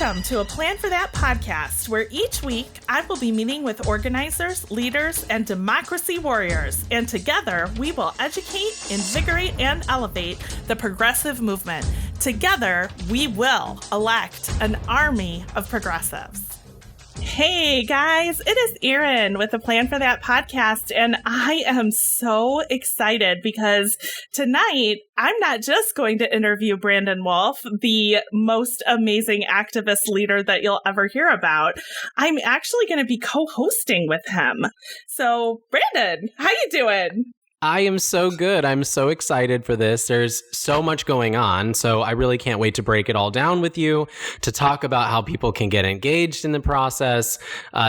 Welcome to A Plan for That podcast, where each week I will be meeting with organizers, leaders, and democracy warriors. And together we will educate, invigorate, and elevate the progressive movement. Together we will elect an army of progressives. Hey guys, it is Erin with A Plan for That podcast, and I am so excited because tonight I'm not just going to interview Brandon Wolf, the most amazing activist leader that you'll ever hear about. I'm actually going to be co-hosting with him. So, Brandon, how you doing? I am so good. I'm so excited for this. There's so much going on, so I really can't wait to break it all down with you, to talk about how people can get engaged in the process,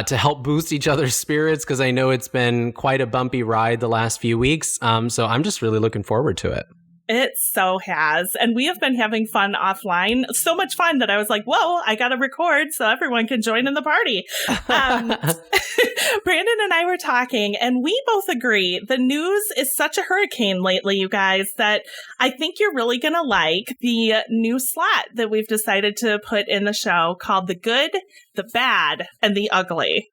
to help boost each other's spirits, because I know it's been quite a bumpy ride the last few weeks. So I'm just really looking forward to it. It so has. And we have been having fun offline. So much fun that I was like, whoa, I got to record so everyone can join in the party. Brandon and I were talking, and we both agree the news is such a hurricane lately, you guys, that I think you're really going to like the new slot that we've decided to put in the show called The Good, the Bad, and the Ugly.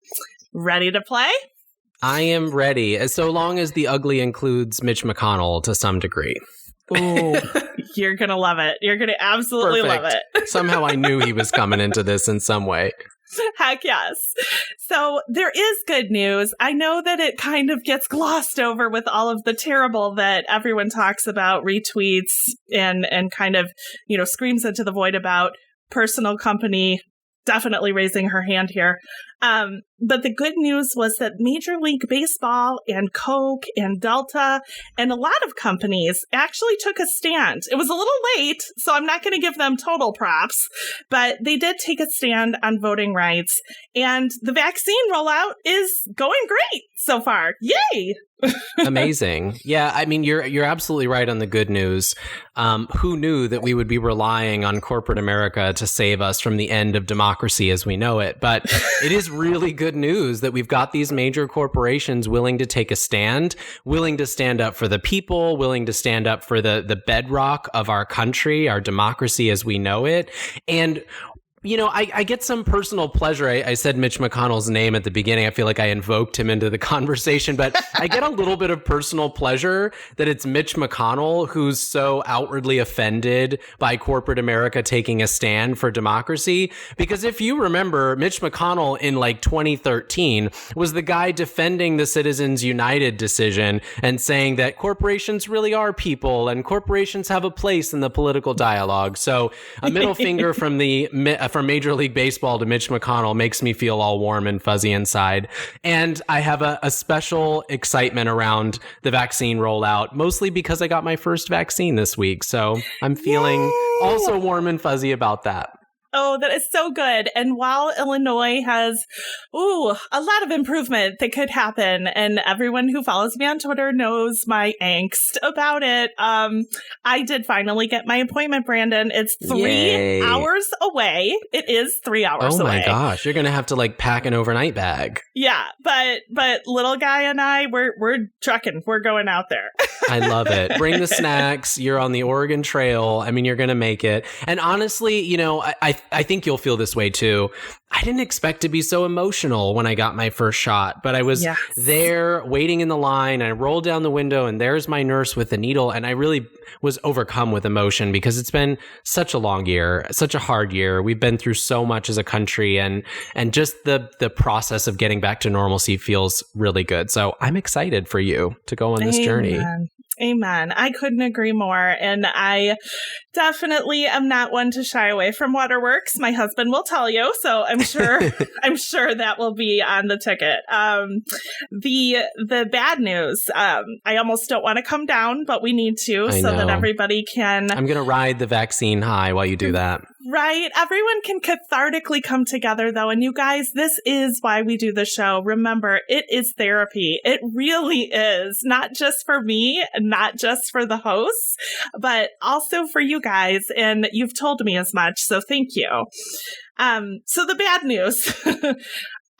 Ready to play? I am ready, so long as the ugly includes Mitch McConnell to some degree. Ooh, you're going to love it. You're going to absolutely Perfect. love it. Somehow I knew he was coming into this in some way. Heck yes. So there is good news. I know that it kind of gets glossed over with all of the terrible that everyone talks about, retweets, and kind of, screams into the void about personal company definitely raising her hand here. But the good news was that Major League Baseball and Coke and Delta and a lot of companies actually took a stand. It was a little late, so I'm not going to give them total props, but they did take a stand on voting rights. And the vaccine rollout is going great so far. Yay! Amazing. Yeah, I mean, you're absolutely right on the good news. Who knew that we would be relying on corporate America to save us from the end of democracy as we know it? But it is really good news that we've got these major corporations willing to take a stand, willing to stand up for the people, willing to stand up for the bedrock of our country, our democracy as we know it. And I get some personal pleasure. I said Mitch McConnell's name at the beginning. I feel like I invoked him into the conversation, but I get a little bit of personal pleasure that it's Mitch McConnell who's so outwardly offended by corporate America taking a stand for democracy. Because if you remember, Mitch McConnell in 2013 was the guy defending the Citizens United decision and saying that corporations really are people and corporations have a place in the political dialogue. So a middle finger from from Major League Baseball to Mitch McConnell makes me feel all warm and fuzzy inside. And I have a special excitement around the vaccine rollout, mostly because I got my first vaccine this week. So I'm feeling also warm and fuzzy about that. Oh, that is so good. And while Illinois has, a lot of improvement that could happen, and everyone who follows me on Twitter knows my angst about it, I did finally get my appointment, Brandon. It's 3 hours away. It is 3 hours away. Oh my gosh, you're going to have to pack an overnight bag. Yeah, but little guy and I, we're trucking. We're going out there. I love it. Bring the snacks. You're on the Oregon Trail. I mean, you're going to make it. And honestly, I think you'll feel this way too. I didn't expect to be so emotional when I got my first shot, but I was there waiting in the line. I rolled down the window and there's my nurse with the needle. And I really was overcome with emotion because it's been such a long year, such a hard year. We've been through so much as a country, and just the process of getting back to normalcy feels really good. So I'm excited for you to go on this journey. Amen. I couldn't agree more. And I definitely am not one to shy away from waterworks. My husband will tell you. So I'm sure that will be on the ticket. The bad news, I almost don't want to come down, but we need to that everybody can. I'm going to ride the vaccine high while you do that. Right. Everyone can cathartically come together, though. And you guys, this is why we do the show. Remember, it is therapy. It really is. Not just for me, not just for the hosts, but also for you guys. And you've told me as much. So thank you. So the bad news,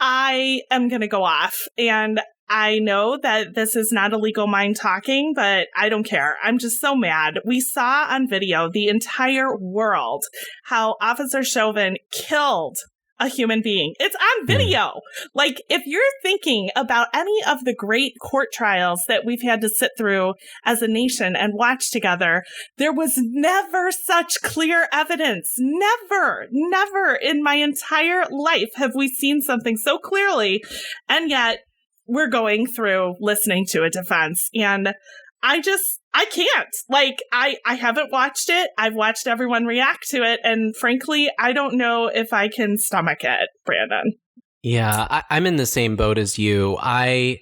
I am going to go off, and I know that this is not a legal mind talking, but I don't care. I'm just so mad. We saw on video the entire world how Officer Chauvin killed a human being. It's on video. Like, if you're thinking about any of the great court trials that we've had to sit through as a nation and watch together, there was never such clear evidence. Never in my entire life have we seen something so clearly. And yet we're going through listening to a defense. And I can't. Like, I haven't watched it. I've watched everyone react to it. And frankly, I don't know if I can stomach it, Brandon. Yeah, I'm in the same boat as you. I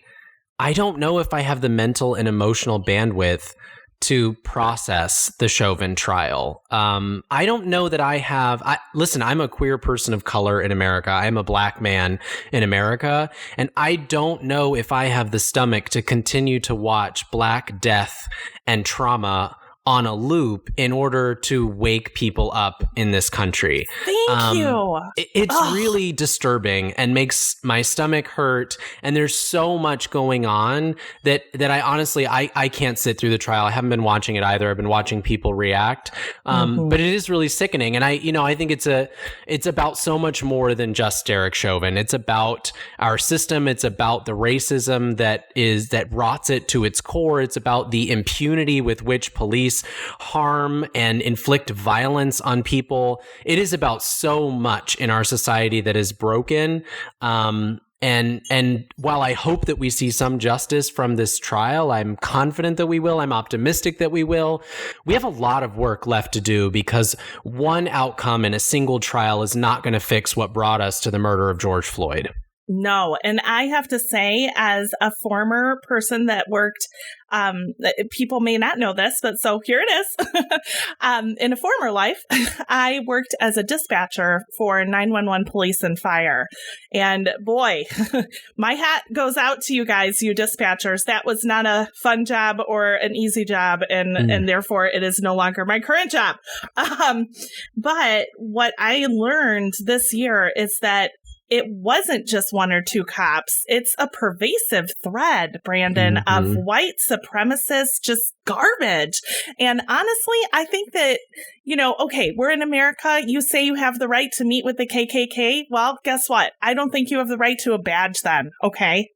don't know if I have the mental and emotional bandwidth to process the Chauvin trial. I don't know that I have. Listen, I'm a queer person of color in America. I'm a black man in America. And I don't know if I have the stomach to continue to watch Black death and trauma on a loop in order to wake people up in this country. Thank you. It's really disturbing and makes my stomach hurt. And there's so much going on that I honestly, I can't sit through the trial. I haven't been watching it either. I've been watching people react. But it is really sickening. And I think it's about so much more than just Derek Chauvin. It's about our system. It's about the racism that rots it to its core. It's about the impunity with which police harm and inflict violence on people. It is about so much in our society that is broken. And while I hope that we see some justice from this trial, I'm confident that we will. I'm optimistic that we will. We have a lot of work left to do because one outcome in a single trial is not going to fix what brought us to the murder of George Floyd. No. And I have to say, as a former person that worked, people may not know this, but so here it is. In a former life, I worked as a dispatcher for 911 police and fire. And boy, my hat goes out to you guys, you dispatchers. That was not a fun job or an easy job. And therefore it is no longer my current job. But what I learned this year is that it wasn't just one or two cops. It's a pervasive thread, Brandon, of white supremacist just garbage. And honestly, I think that, okay, we're in America. You say you have the right to meet with the KKK. Well, guess what? I don't think you have the right to a badge then. Okay.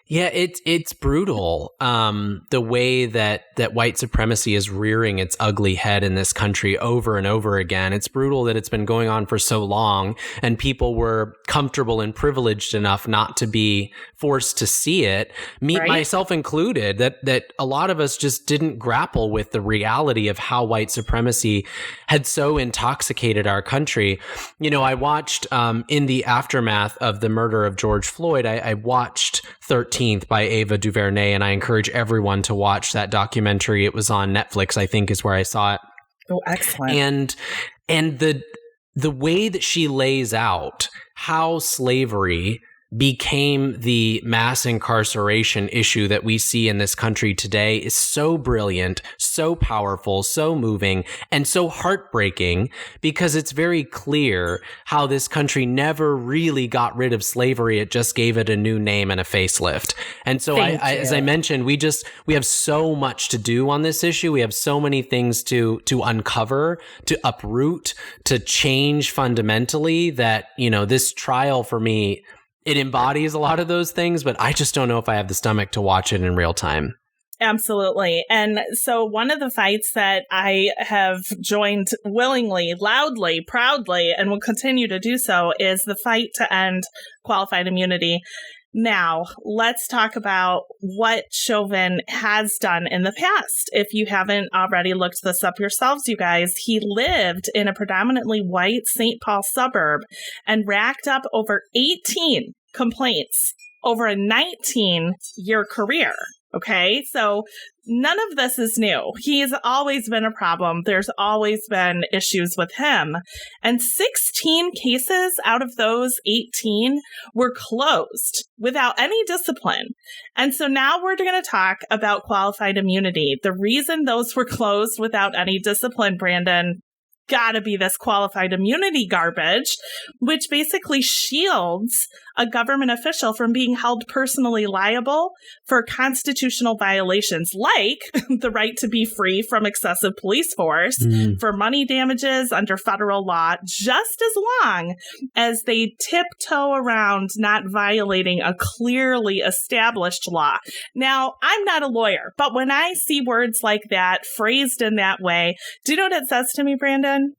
Yeah, it's brutal. The way that white supremacy is rearing its ugly head in this country over and over again. It's brutal that it's been going on for so long, and people were comfortable and privileged enough not to be forced to see it. Myself included. That a lot of us just didn't grapple with the reality of how white supremacy had so intoxicated our country. I watched in the aftermath of the murder of George Floyd. I watched 13th by Ava DuVernay, and I encourage everyone to watch that documentary. It was on Netflix, I think, is where I saw it. Oh, excellent. And the way that she lays out how slavery became the mass incarceration issue that we see in this country today is so brilliant, so powerful, so moving, and so heartbreaking, because it's very clear how this country never really got rid of slavery. It just gave it a new name and a facelift. And so as I mentioned, we have so much to do on this issue. We have so many things to uncover, to uproot, to change fundamentally, that, this trial for me, it embodies a lot of those things, but I just don't know if I have the stomach to watch it in real time. Absolutely. And so one of the fights that I have joined willingly, loudly, proudly, and will continue to do so is the fight to end qualified immunity. Now, let's talk about what Chauvin has done in the past. If you haven't already looked this up yourselves, you guys, he lived in a predominantly white St. Paul suburb and racked up over 18 complaints over a 19-year career. Okay, so none of this is new. He's always been a problem. There's always been issues with him. And 16 cases out of those 18 were closed without any discipline. And so now we're going to talk about qualified immunity. The reason those were closed without any discipline, Brandon, got to be this qualified immunity garbage, which basically shields a government official from being held personally liable for constitutional violations like the right to be free from excessive police force, for money damages under federal law, just as long as they tiptoe around not violating a clearly established law. Now, I'm not a lawyer, but when I see words like that phrased in that way, do you know what it says to me, Brandon?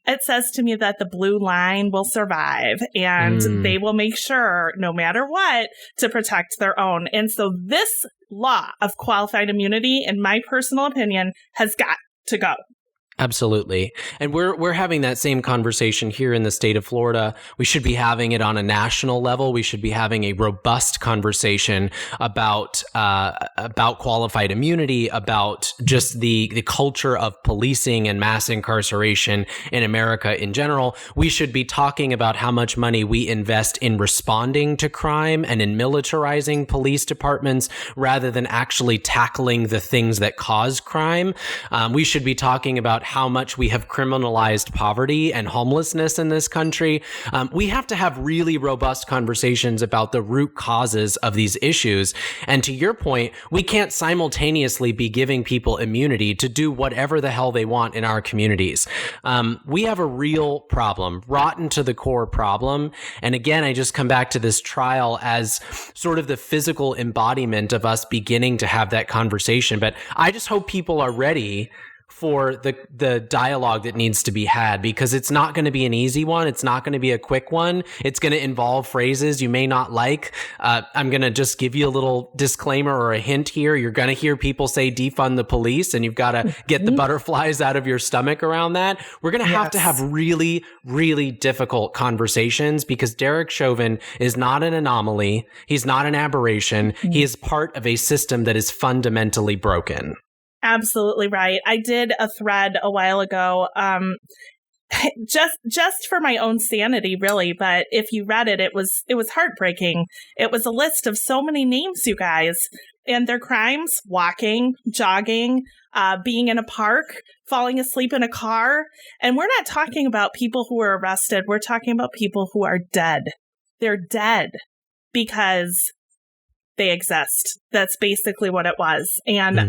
It says to me that the blue line will survive and they will make sure, no matter what, to protect their own. And so this law of qualified immunity, in my personal opinion, has got to go. Absolutely. And we're having that same conversation here in the state of Florida. We should be having it on a national level. We should be having a robust conversation about qualified immunity, about just the culture of policing and mass incarceration in America in general. We should be talking about how much money we invest in responding to crime and in militarizing police departments rather than actually tackling the things that cause crime. We should be talking about how much we have criminalized poverty and homelessness in this country. We have to have really robust conversations about the root causes of these issues. And to your point, we can't simultaneously be giving people immunity to do whatever the hell they want in our communities. We have a real problem, rotten to the core problem. And again, I just come back to this trial as sort of the physical embodiment of us beginning to have that conversation. But I just hope people are ready for the dialogue that needs to be had, because it's not going to be an easy one. It's not going to be a quick one. It's going to involve phrases you may not like. I'm going to just give you a little disclaimer or a hint here. You're going to hear people say defund the police, and you've got to get the butterflies out of your stomach around that. We're going to have really, really difficult conversations, because Derek Chauvin is not an anomaly. He's not an aberration. He is part of a system that is fundamentally broken. Absolutely right. I did a thread a while ago, just for my own sanity, really. But if you read it, it was heartbreaking. It was a list of so many names, you guys, and their crimes: walking, jogging, being in a park, falling asleep in a car. And we're not talking about people who were arrested. We're talking about people who are dead. They're dead because they exist. That's basically what it was. And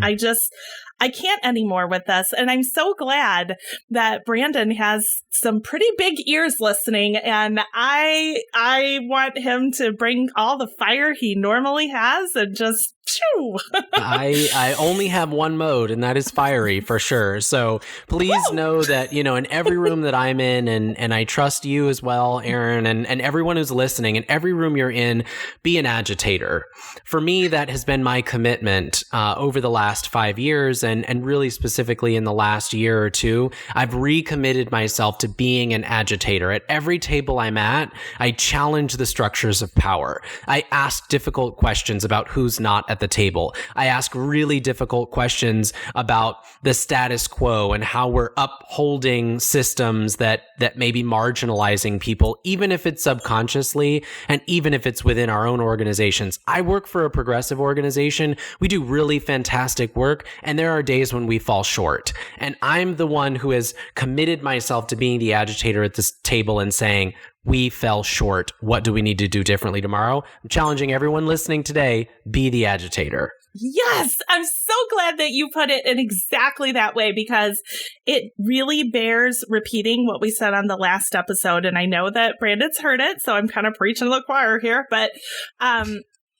I can't anymore with this. And I'm so glad that Brandon has some pretty big ears listening. And I want him to bring all the fire he normally has and just phew. I only have one mode, and that is fiery for sure. So please know that, in every room that I'm in, and I trust you as well, Erin, and everyone who's listening, in every room you're in, be an agitator. For me, that has been my commitment over the last 5 years, and really specifically in the last year or two. I've recommitted myself to being an agitator. At every table I'm at, I challenge the structures of power. I ask difficult questions about who's not at the table. I ask really difficult questions about the status quo and how we're upholding systems that may be marginalizing people, even if it's subconsciously and even if it's within our own organizations. I work for a progressive organization. We do really fantastic work, and there are days when we fall short. And I'm the one who has committed myself to being the agitator at this table and saying, we fell short. What do we need to do differently tomorrow? I'm challenging everyone listening today, be the agitator. Yes, I'm so glad that you put it in exactly that way, because it really bears repeating what we said on the last episode. And I know that Brandon's heard it, so I'm kind of preaching to the choir here, but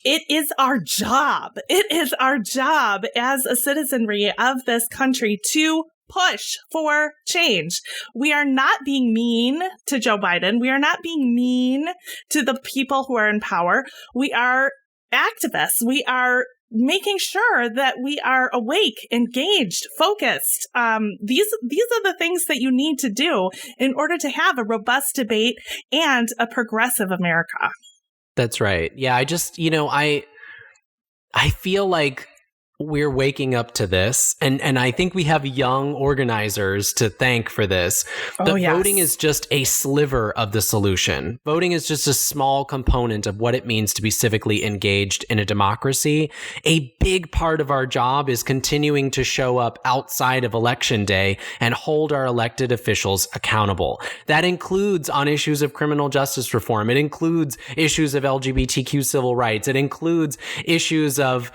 it is our job. It is our job as a citizenry of this country to push for change. We are not being mean to Joe Biden. We are not being mean to the people who are in power. We are activists. We are making sure that we are awake, engaged, focused. These are the things that you need to do in order to have a robust debate and a progressive America. That's right. Yeah, I just, I feel like we're waking up to this, and I think we have young organizers to thank for this. But voting is just a sliver of the solution. Voting is just a small component of what it means to be civically engaged in a democracy. A big part of our job is continuing to show up outside of Election Day and hold our elected officials accountable. That includes on issues of criminal justice reform. It includes issues of LGBTQ civil rights. It includes issues of,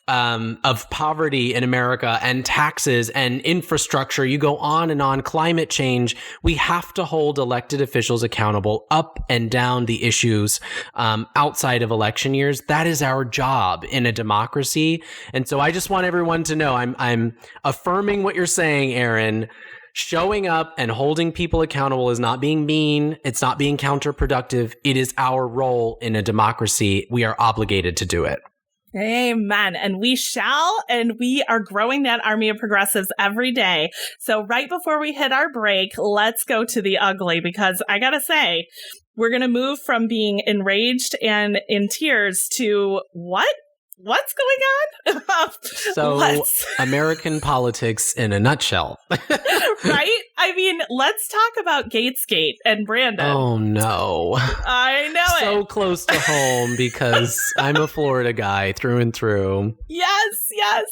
of poverty in America and taxes and infrastructure. You go on and on, climate change. We have to hold elected officials accountable up and down the issues outside of election years. That is our job in a democracy. And so I just want everyone to know I'm affirming what you're saying, Erin. Showing up and holding people accountable is not being mean. It's not being counterproductive. It is our role in a democracy. We are obligated to do it. Amen. And we shall, and we are growing that army of progressives every day. So right before we hit our break, let's go to the ugly, because I gotta say, we're going to move from being enraged and in tears to what's going on? So American politics in a nutshell. Right? I mean, let's talk about Gatesgate and Brandon. Oh, no. I know it. So close to home because I'm a Florida guy through and through. Yes.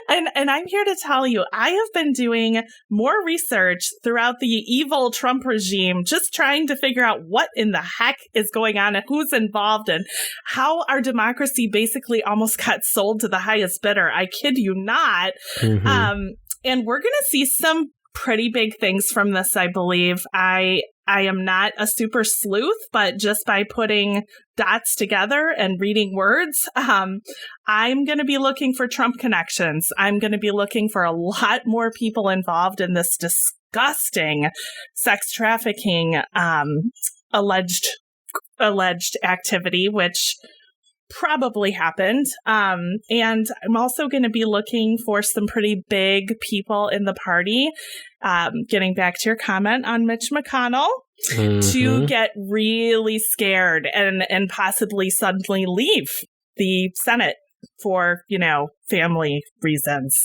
And I'm here to tell you, I have been doing more research throughout the evil Trump regime, just trying to figure out what in the heck is going on and who's involved and how our democracy basically almost got sold to the highest bidder. I kid you not. Mm-hmm. And we're going to see some pretty big things from this, I believe. I am not a super sleuth, but just by putting dots together and reading words, I'm going to be looking for Trump connections. I'm going to be looking for a lot more people involved in this disgusting sex trafficking alleged activity, which probably happened. And I'm also going to be looking for some pretty big people in the party, getting back to your comment on Mitch McConnell, to get really scared and possibly suddenly leave the Senate for, family reasons.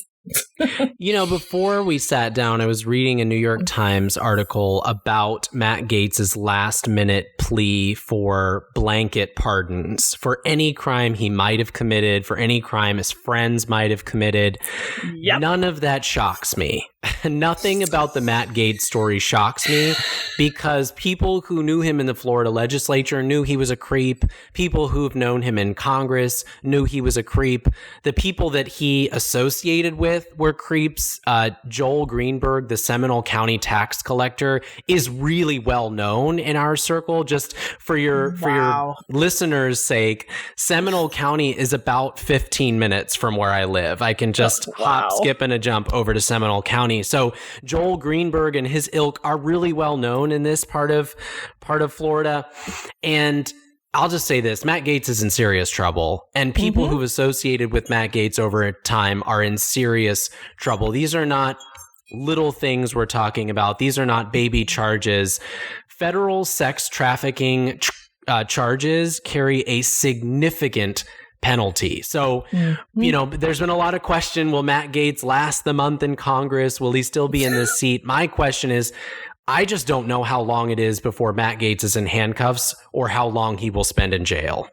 Before we sat down, I was reading a New York Times article about Matt Gaetz's last-minute plea for blanket pardons for any crime he might have committed, for any crime his friends might have committed. Yep. None of that shocks me. Nothing about the Matt Gaetz story shocks me, because people who knew him in the Florida legislature knew he was a creep. People who've known him in Congress knew he was a creep. The people that he associated with were creeps. Joel Greenberg, the Seminole County tax collector, is really well known in our circle. Just for your listeners' sake, Seminole County is about 15 minutes from where I live. I can just hop, skip, and a jump over to Seminole County. So Joel Greenberg and his ilk are really well known in this part of Florida. And I'll just say this, Matt Gaetz is in serious trouble, and people who've associated with Matt Gaetz over time are in serious trouble. These are not little things we're talking about. These are not baby charges. Federal sex trafficking charges carry a significant penalty. So, there's been a lot of question, will Matt Gaetz last the month in Congress? Will he still be in this seat? My question is, I just don't know how long it is before Matt Gaetz is in handcuffs or how long he will spend in jail.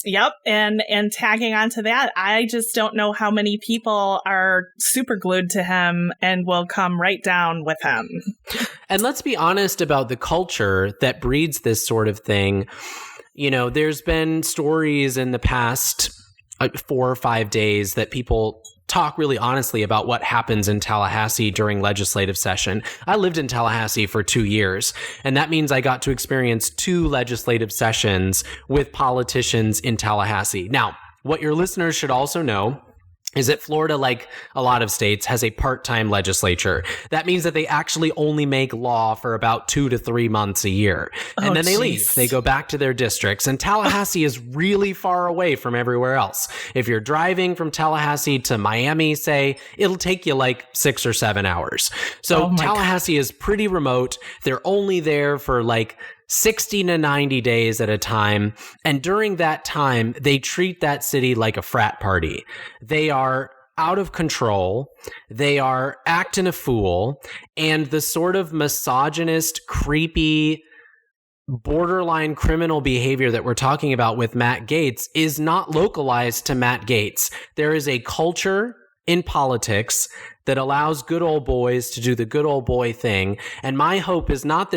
Yep. And tagging onto that, I just don't know how many people are super glued to him and will come right down with him. And let's be honest about the culture that breeds this sort of thing. There's been stories in the past 4 or 5 days that people talk really honestly about what happens in Tallahassee during legislative session. I lived in Tallahassee for 2 years, and that means I got to experience 2 legislative sessions with politicians in Tallahassee. Now, what your listeners should also know is that Florida, like a lot of states, has a part-time legislature. That means that they actually only make law for about 2 to 3 months a year. And then they leave. They go back to their districts. And Tallahassee is really far away from everywhere else. If you're driving from Tallahassee to Miami, say, it'll take you like 6 or 7 hours. So Tallahassee is pretty remote. They're only there for like 60 to 90 days at a time. And during that time, they treat that city like a frat party. They are out of control. They are acting a fool. And the sort of misogynist, creepy, borderline criminal behavior that we're talking about with Matt Gaetz is not localized to Matt Gaetz. There is a culture in politics that allows good old boys to do the good old boy thing. And my hope is not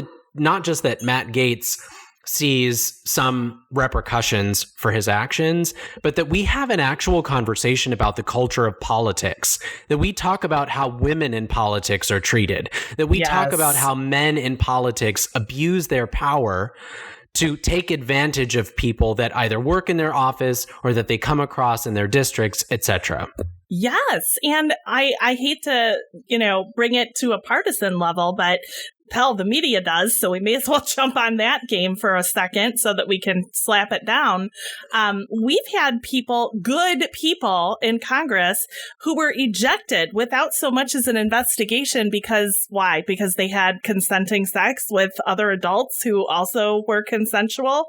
just that Matt Gaetz sees some repercussions for his actions, but that we have an actual conversation about the culture of politics, that we talk about how women in politics are treated, that we talk about how men in politics abuse their power to take advantage of people that either work in their office or that they come across in their districts, etc. Yes. And I hate to, bring it to a partisan level, but hell, the media does, so we may as well jump on that game for a second so that we can slap it down. We've had good people in Congress who were ejected without so much as an investigation why? Because they had consenting sex with other adults who also were consensual.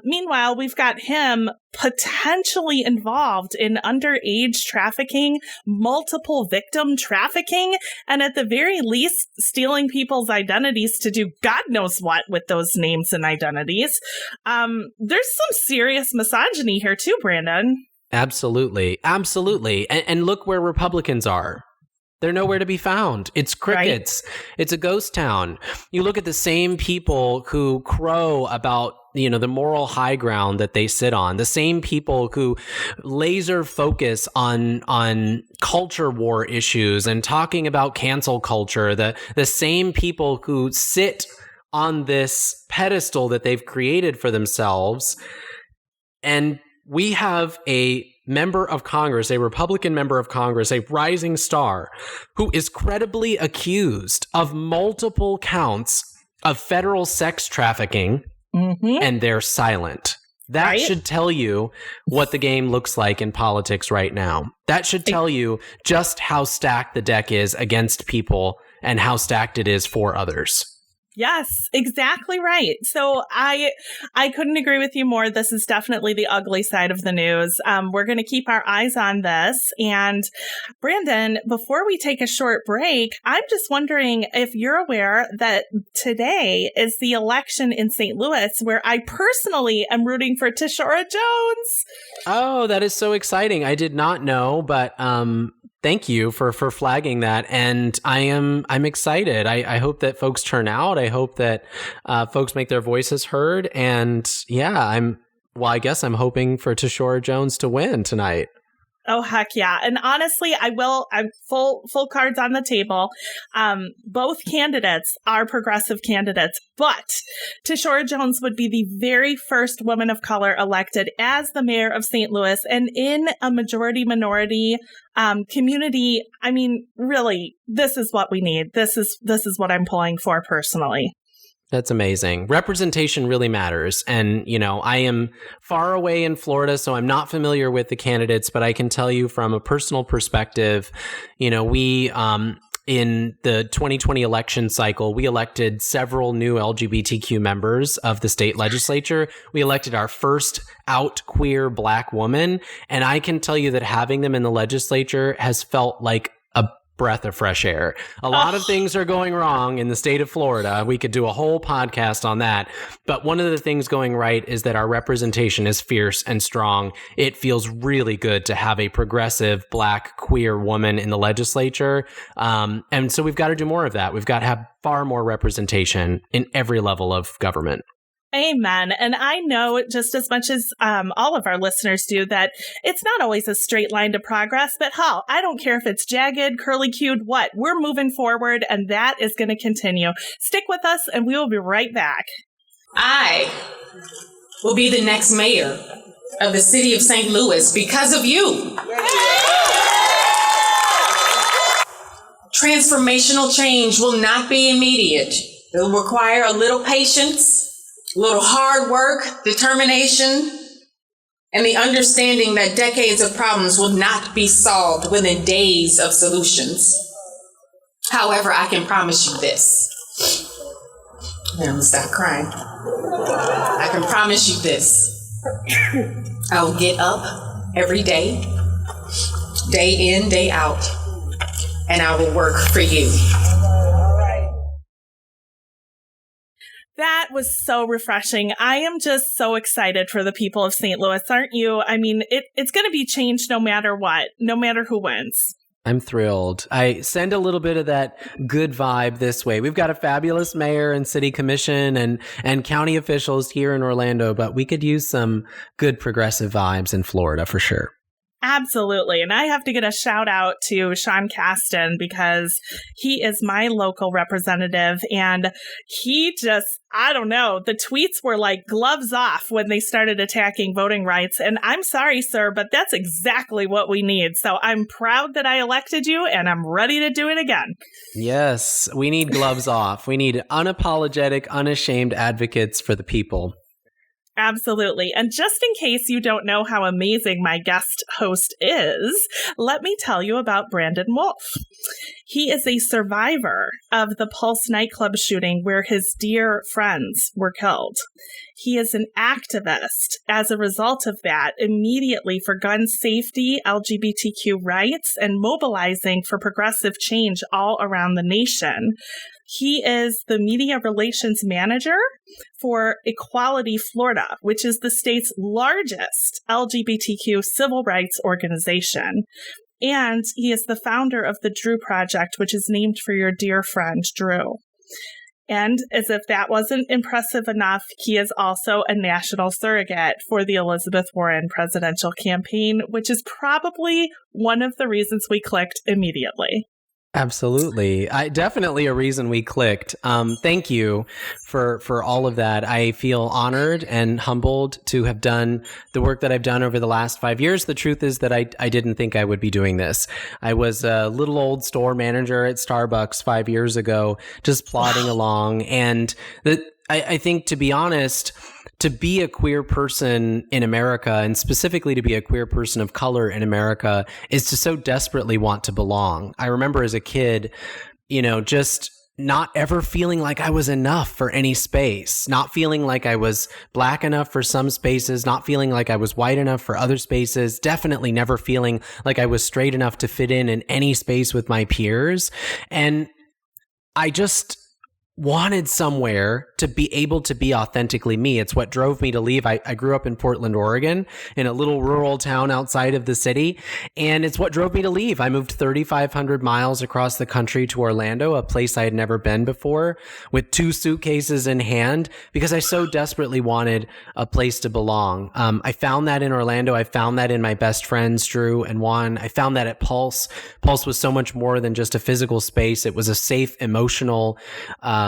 Meanwhile, we've got him potentially involved in underage trafficking, multiple victim trafficking, and at the very least, stealing people's identities to do God knows what with those names and identities. There's some serious misogyny here too, Brandon. Absolutely. Absolutely. And look where Republicans are. They're nowhere to be found. It's crickets. Right. It's a ghost town. You look at the same people who crow about, the moral high ground that they sit on, the same people who laser focus on culture war issues and talking about cancel culture, the same people who sit on this pedestal that they've created for themselves. And we have a member of Congress, a Republican member of Congress, a rising star, who is credibly accused of multiple counts of federal sex trafficking, and they're silent. That should tell you what the game looks like in politics right now. That should tell you just how stacked the deck is against people and how stacked it is for others. Yes, exactly right. So I couldn't agree with you more. This is definitely the ugly side of the news. We're going to keep our eyes on this. And Brandon, before we take a short break, I'm just wondering if you're aware that today is the election in St. Louis, where I personally am rooting for Tishora Jones. Oh, that is so exciting. I did not know, but thank you for flagging that. And I'm excited. I hope that folks turn out. I hope that folks make their voices heard. And yeah, I guess I'm hoping for Tishora Jones to win tonight. Oh, heck yeah. And honestly, I'm full cards on the table. Both candidates are progressive candidates, but Tishora Jones would be the very first woman of color elected as the mayor of St. Louis, and in a majority-minority community. I mean, really, this is what we need. This is what I'm pulling for personally. That's amazing. Representation really matters. And, I am far away in Florida, so I'm not familiar with the candidates, but I can tell you from a personal perspective, we, in the 2020 election cycle, we elected several new LGBTQ members of the state legislature. We elected our first out queer Black woman. And I can tell you that having them in the legislature has felt like a breath of fresh air. A lot of things are going wrong in the state of Florida. We could do a whole podcast on that. But one of the things going right is that our representation is fierce and strong. It feels really good to have a progressive Black queer woman in the legislature. And so we've got to do more of that. We've got to have far more representation in every level of government. Amen. And I know just as much as all of our listeners do that it's not always a straight line to progress, but hell, I don't care if it's jagged, curly-cued, what? We're moving forward, and that is going to continue. Stick with us, and we will be right back. I will be the next mayor of the city of St. Louis because of you. Transformational change will not be immediate. It will require a little patience, a little hard work, determination, and the understanding that decades of problems will not be solved within days of solutions. However, I can promise you this. Now stop crying. I can promise you this. I will get up every day, day in, day out, and I will work for you. That was so refreshing. I am just so excited for the people of St. Louis, aren't you? I mean, it's going to be changed no matter what, no matter who wins. I'm thrilled. I send a little bit of that good vibe this way. We've got a fabulous mayor and city commission and county officials here in Orlando, but we could use some good progressive vibes in Florida for sure. Absolutely. And I have to get a shout out to Sean Caston because he is my local representative. And he just, I don't know, the tweets were like gloves off when they started attacking voting rights. And I'm sorry, sir, but that's exactly what we need. So I'm proud that I elected you and I'm ready to do it again. Yes, we need gloves off. We need unapologetic, unashamed advocates for the people. Absolutely. And just in case you don't know how amazing my guest host is, let me tell you about Brandon Wolf. He is a survivor of the Pulse nightclub shooting where his dear friends were killed. He is an activist as a result of that, immediately for gun safety, LGBTQ rights, and mobilizing for progressive change all around the nation. He is the media relations manager for Equality Florida, which is the state's largest LGBTQ civil rights organization. And he is the founder of the Drew Project, which is named for your dear friend, Drew. And as if that wasn't impressive enough, he is also a national surrogate for the Elizabeth Warren presidential campaign, which is probably one of the reasons we clicked immediately. Absolutely. Definitely a reason we clicked. Thank you for all of that. I feel honored and humbled to have done the work that I've done over the last 5 years. The truth is that I didn't think I would be doing this. I was a little old store manager at Starbucks 5 years ago, just plodding along. And I think, to be honest, to be a queer person in America, and specifically to be a queer person of color in America, is to so desperately want to belong. I remember as a kid, just not ever feeling like I was enough for any space, not feeling like I was black enough for some spaces, not feeling like I was white enough for other spaces, definitely never feeling like I was straight enough to fit in any space with my peers. And I just wanted somewhere to be able to be authentically me. It's what drove me to leave. I grew up in Portland, Oregon, in a little rural town outside of the city, and it's what drove me to leave. I moved 3,500 miles across the country to Orlando, a place I had never been before, with 2 suitcases in hand, because I so desperately wanted a place to belong. I found that in Orlando. I found that in my best friends, Drew and Juan. I found that at Pulse. Pulse was so much more than just a physical space. It was a safe, emotional,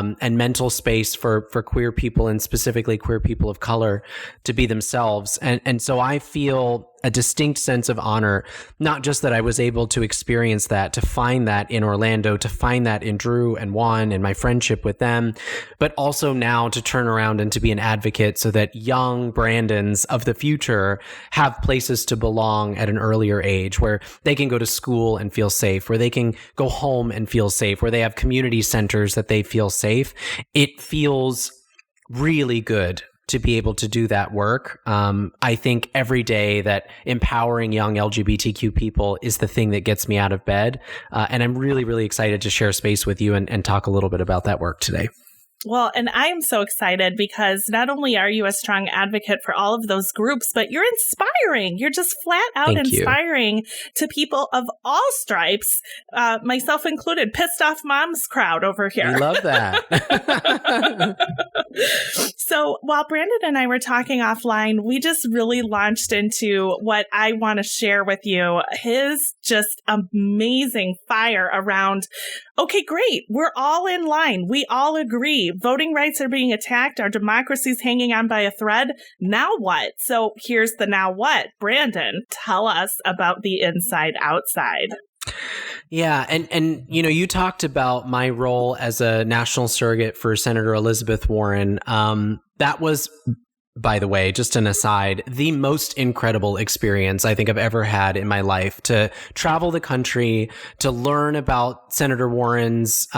and mental space for queer people, and specifically queer people of color, to be themselves. And so I feel a distinct sense of honor, not just that I was able to experience that, to find that in Orlando, to find that in Drew and Juan and my friendship with them, but also now to turn around and to be an advocate so that young Brandons of the future have places to belong at an earlier age, where they can go to school and feel safe, where they can go home and feel safe, where they have community centers that they feel safe. It feels really good to be able to do that work. I think every day that empowering young LGBTQ people is the thing that gets me out of bed. And I'm really, really excited to share space with you and talk a little bit about that work today. Well, and I am so excited because not only are you a strong advocate for all of those groups, but you're inspiring. You're just flat out inspiring to people of all stripes, myself included, pissed off moms crowd over here. We love that. So while Brandon and I were talking offline, we just really launched into what I want to share with you, his just amazing fire around, okay, great, we're all in line. We all agree. Voting rights are being attacked. Our democracy's hanging on by a thread. Now what? So here's the now what. Brandon, tell us about the inside outside. Yeah. And you talked about my role as a national surrogate for Senator Elizabeth Warren. That was, by the way, just an aside, the most incredible experience I think I've ever had in my life, to travel the country, to learn about Senator Warren's,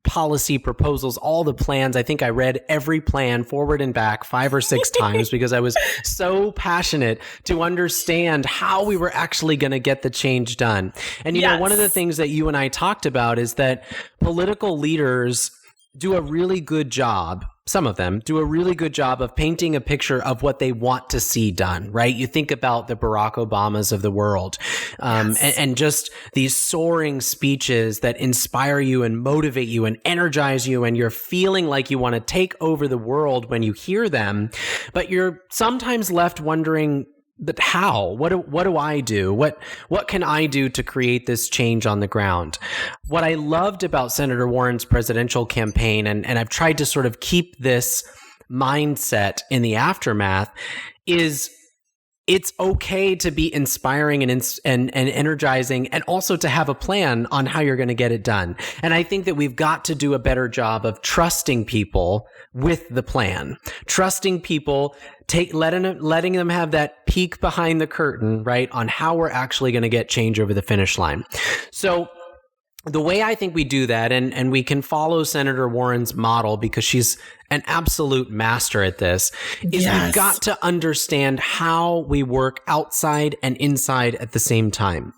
policy proposals, all the plans. I think I read every plan forward and back 5 or 6 times because I was so passionate to understand how we were actually going to get the change done. And, you know, one of the things that you and I talked about is that political leaders do a really good job. Some of them do a really good job of painting a picture of what they want to see done, right? You think about the Barack Obamas of the world, and just these soaring speeches that inspire you and motivate you and energize you, and you're feeling like you want to take over the world when you hear them, but you're sometimes left wondering, but how? What do I do? What can I do to create this change on the ground? What I loved about Senator Warren's presidential campaign, and I've tried to sort of keep this mindset in the aftermath, is it's okay to be inspiring and energizing, and also to have a plan on how you're going to get it done. And I think that we've got to do a better job of trusting people with the plan, trusting people, letting them have that peek behind the curtain, right, on how we're actually going to get change over the finish line. So the way I think we do that, and we can follow Senator Warren's model because she's an absolute master at this, is we've got to understand how we work outside and inside at the same time.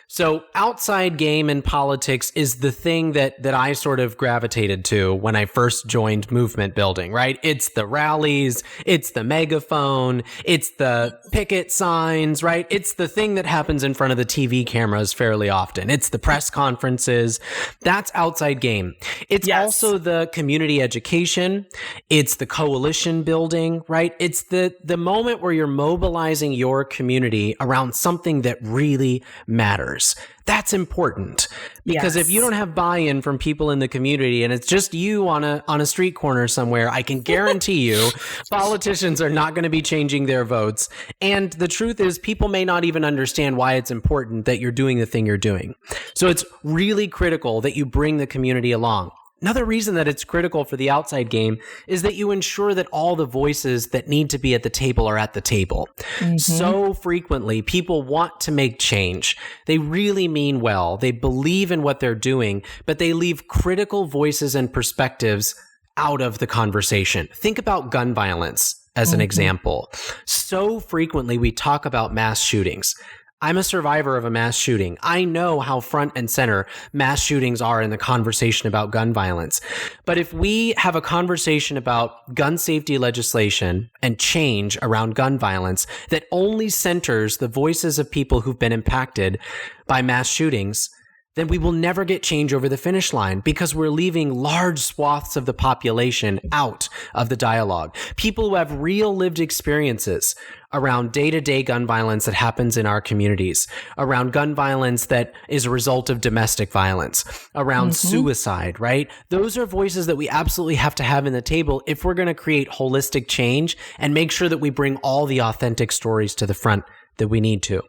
So outside game in politics is the thing that I sort of gravitated to when I first joined movement building, right? It's the rallies, it's the megaphone, it's the picket signs, right? It's the thing that happens in front of the TV cameras fairly often. It's the press conferences. That's outside game. It's also the community education. It's the coalition building, right? It's the moment where you're mobilizing your community around something that really matters. That's important, because if you don't have buy-in from people in the community and it's just you on a street corner somewhere, I can guarantee you politicians are not going to be changing their votes. And the truth is, people may not even understand why it's important that you're doing the thing you're doing. So it's really critical that you bring the community along. Another reason that it's critical for the outside game is that you ensure that all the voices that need to be at the table are at the table. Mm-hmm. So frequently, people want to make change. They really mean well. They believe in what they're doing, but they leave critical voices and perspectives out of the conversation. Think about gun violence as an example. So frequently, we talk about mass shootings. I'm a survivor of a mass shooting. I know how front and center mass shootings are in the conversation about gun violence. But if we have a conversation about gun safety legislation and change around gun violence that only centers the voices of people who've been impacted by mass shootings, then we will never get change over the finish line, because we're leaving large swaths of the population out of the dialogue. People who have real lived experiences around day-to-day gun violence that happens in our communities, around gun violence that is a result of domestic violence, around suicide, right? Those are voices that we absolutely have to have in the table if we're going to create holistic change and make sure that we bring all the authentic stories to the front that we need to.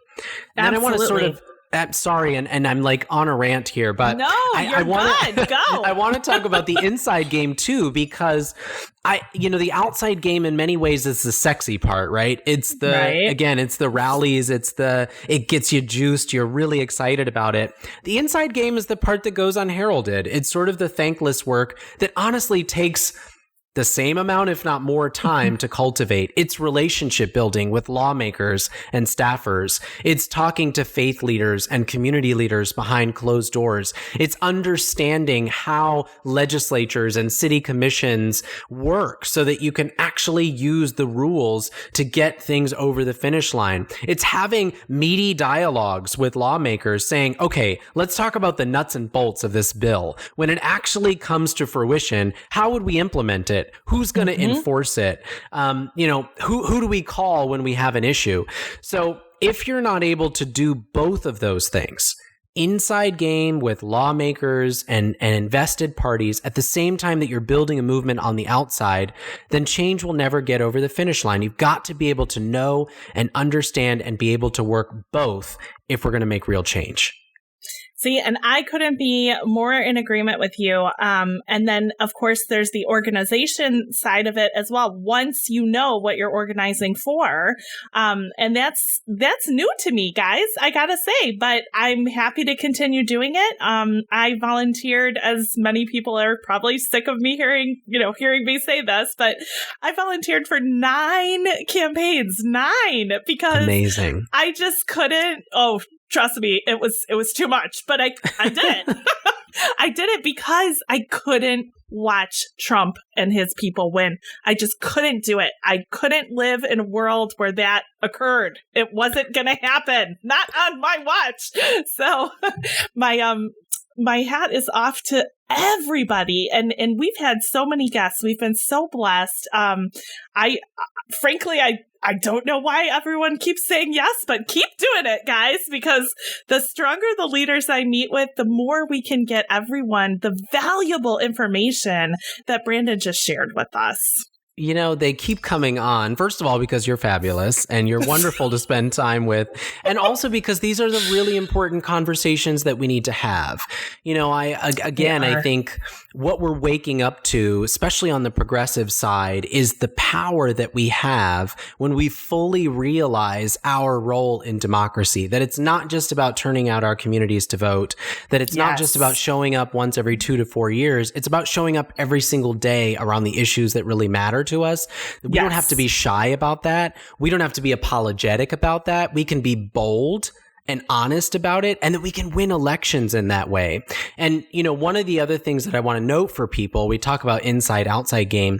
And then I want to sort of I'm sorry, and I'm like on a rant here, but no, I want to go. I want to talk about the inside game too, because the outside game in many ways is the sexy part, right? It's again, it's the rallies, it gets you juiced, you're really excited about it. The inside game is the part that goes unheralded. It's sort of the thankless work that honestly takes the same amount, if not more, time to cultivate. It's relationship building with lawmakers and staffers. It's talking to faith leaders and community leaders behind closed doors. It's understanding how legislatures and city commissions work so that you can actually use the rules to get things over the finish line. It's having meaty dialogues with lawmakers saying, okay, let's talk about the nuts and bolts of this bill. When it actually comes to fruition, how would we implement it? Who's going to enforce it? Who do we call when we have an issue? So if you're not able to do both of those things, inside game with lawmakers and invested parties at the same time that you're building a movement on the outside, then change will never get over the finish line. You've got to be able to know and understand and be able to work both if we're going to make real change. See, and I couldn't be more in agreement with you. And then, of course, there's the organization side of it as well. Once you know what you're organizing for, and that's new to me, guys, I gotta say, but I'm happy to continue doing it. I volunteered, as many people are probably sick of me hearing me say this, but I volunteered for 9 campaigns, because amazing. I just couldn't. Oh, trust me, it was too much, but I did it. I did it because I couldn't watch Trump and his people win. I just couldn't do it. I couldn't live in a world where that occurred. It wasn't going to happen. Not on my watch. So my hat is off to everybody. And we've had so many guests. We've been so blessed. Frankly, I don't know why everyone keeps saying yes, but keep doing it, guys, because the stronger the leaders I meet with, the more we can get everyone the valuable information that Brandon just shared with us. You know, they keep coming on, first of all, because you're fabulous and you're wonderful to spend time with. And also because these are the really important conversations that we need to have. You know, I think what we're waking up to, especially on the progressive side, is the power that we have when we fully realize our role in democracy, that it's not just about turning out our communities to vote, that it's not just about showing up once every 2 to 4 years. It's about showing up every single day around the issues that really matter to us. We don't have to be shy about that. We don't have to be apologetic about that. We can be bold and honest about it, and that we can win elections in that way. And, you know, one of the other things that I want to note for people, we talk about inside outside game.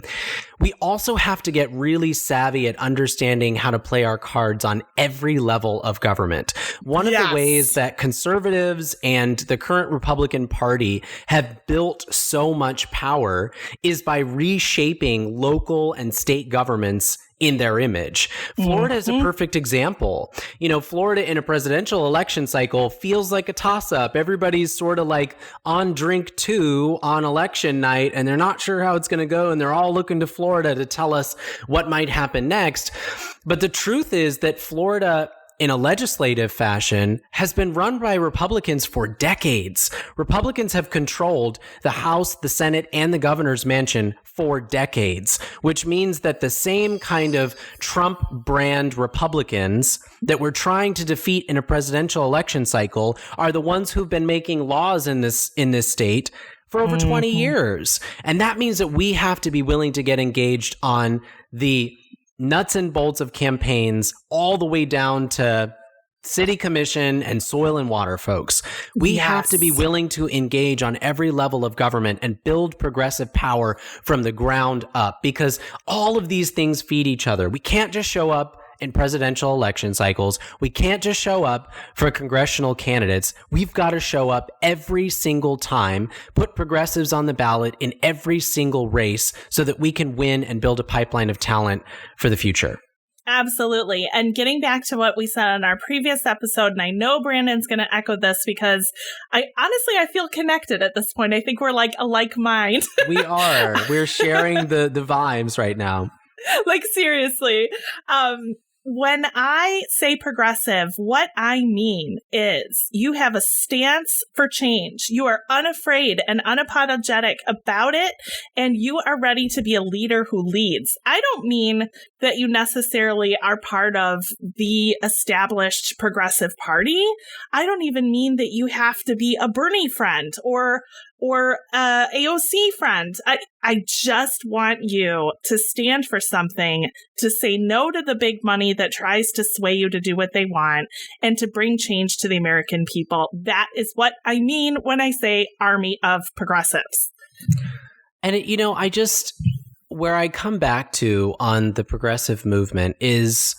We also have to get really savvy at understanding how to play our cards on every level of government. One of the ways that conservatives and the current Republican Party have built so much power is by reshaping local and state governments in their image. Florida is a perfect example. You know, Florida in a presidential election cycle feels like a toss-up. Everybody's sort of like on drink 2 on election night, and they're not sure how it's going to go, and they're all looking to Florida to tell us what might happen next. But the truth is that Florida, in a legislative fashion, has been run by Republicans for decades. Republicans have controlled the House, the Senate, and the governor's mansion for decades, which means that the same kind of Trump brand Republicans that we're trying to defeat in a presidential election cycle are the ones who've been making laws in this state for over 20 years. And that means that we have to be willing to get engaged on the nuts and bolts of campaigns all the way down to city commission and soil and water folks. We have to be willing to engage on every level of government and build progressive power from the ground up, because all of these things feed each other. We can't just show up in presidential election cycles. We can't just show up for congressional candidates. We've got to show up every single time, put progressives on the ballot in every single race so that we can win and build a pipeline of talent for the future. Absolutely. And getting back to what we said on our previous episode, and I know Brandon's going to echo this because I feel connected at this point. I think we're like a like mind. We are. We're sharing the vibes right now. Like, seriously. When I say progressive, what I mean is you have a stance for change. You are unafraid and unapologetic about it, and you are ready to be a leader who leads. I don't mean that you necessarily are part of the established progressive party. I don't even mean that you have to be a Bernie friend or AOC friend. I just want you to stand for something, to say no to the big money that tries to sway you to do what they want, and to bring change to the American people. That is what I mean when I say army of progressives. And, where I come back to on the progressive movement is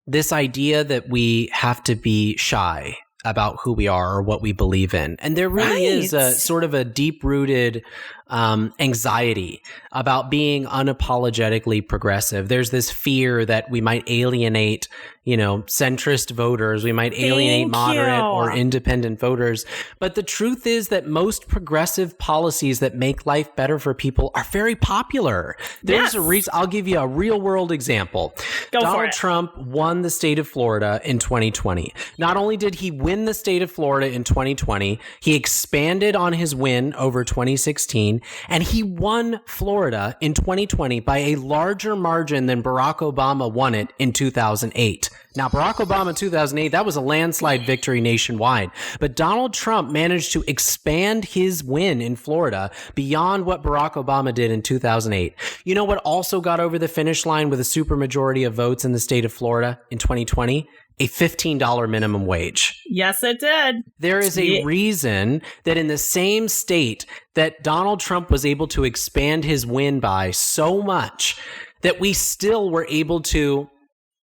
this idea that we have to be shy about who we are or what we believe in. And there really is a sort of a deep-rooted anxiety about being unapologetically progressive. There's this fear that we might alienate, centrist voters. We might alienate moderate or independent voters. But the truth is that most progressive policies that make life better for people are very popular. There's a reason. I'll give you a real world example. Donald Trump won the state of Florida in 2020. Not only did he win the state of Florida in 2020, he expanded on his win over 2016. And he won Florida in 2020 by a larger margin than Barack Obama won it in 2008. Now, Barack Obama in 2008, that was a landslide victory nationwide. But Donald Trump managed to expand his win in Florida beyond what Barack Obama did in 2008. You know what also got over the finish line with a supermajority of votes in the state of Florida in 2020? A $15 minimum wage. Yes, it did. There is a reason that in the same state that Donald Trump was able to expand his win by so much that we still were able to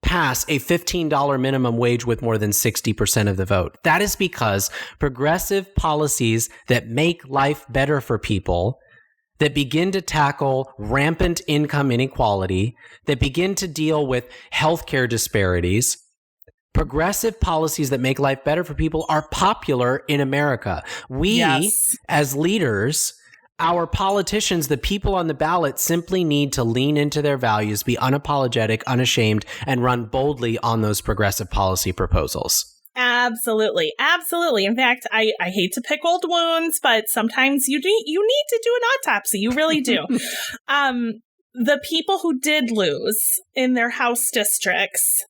pass a $15 minimum wage with more than 60% of the vote. That is because progressive policies that make life better for people, that begin to tackle rampant income inequality, that begin to deal with healthcare disparities, progressive policies that make life better for people are popular in America. We, as leaders, our politicians, the people on the ballot, simply need to lean into their values, be unapologetic, unashamed, and run boldly on those progressive policy proposals. Absolutely. Absolutely. In fact, I hate to pick old wounds, but sometimes you need to do an autopsy. You really do. The people who did lose in their House districts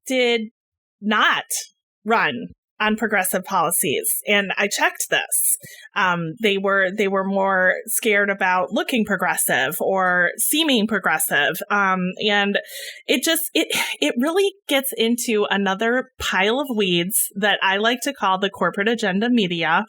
did not run on progressive policies. And I checked this. They were more scared about looking progressive or seeming progressive. And it really gets into another pile of weeds that I like to call the corporate agenda media,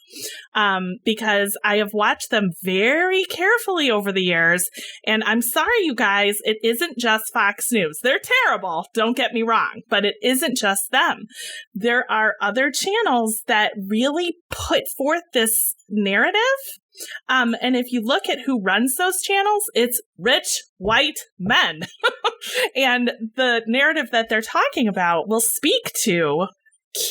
because I have watched them very carefully over the years. And I'm sorry, you guys, it isn't just Fox News. They're terrible. Don't get me wrong, but it isn't just them. There are other channels that really put forth this narrative. And if you look at who runs those channels, it's rich white men. And the narrative that they're talking about will speak to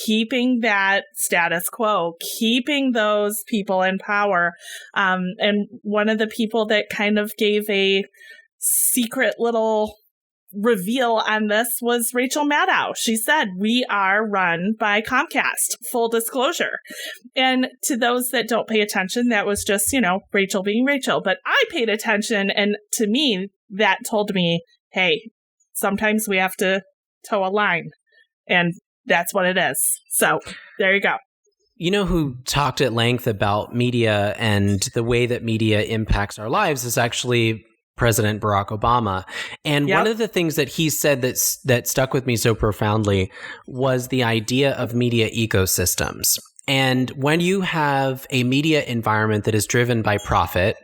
keeping that status quo, keeping those people in power. And one of the people that kind of gave a secret little reveal on this was Rachel Maddow. She said, we are run by Comcast, full disclosure. And to those that don't pay attention, that was just, Rachel being Rachel. But I paid attention. And to me, that told me, hey, sometimes we have to toe a line. And that's what it is. So there you go. You know who talked at length about media and the way that media impacts our lives is actually President Barack Obama. And one of the things that he said that stuck with me so profoundly was the idea of media ecosystems. And when you have a media environment that is driven by profit,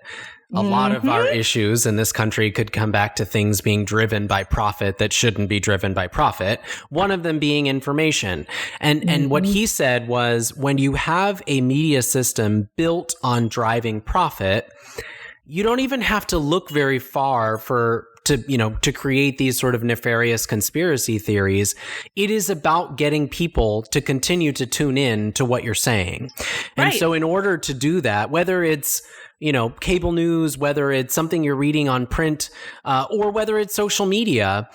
a lot of our issues in this country could come back to things being driven by profit that shouldn't be driven by profit. One of them being information. And what he said was, when you have a media system built on driving profit, you don't even have to look very far to create these sort of nefarious conspiracy theories. It is about getting people to continue to tune in to what you're saying. And so in order to do that, whether it's cable news, whether it's something you're reading on print, or whether it's social media,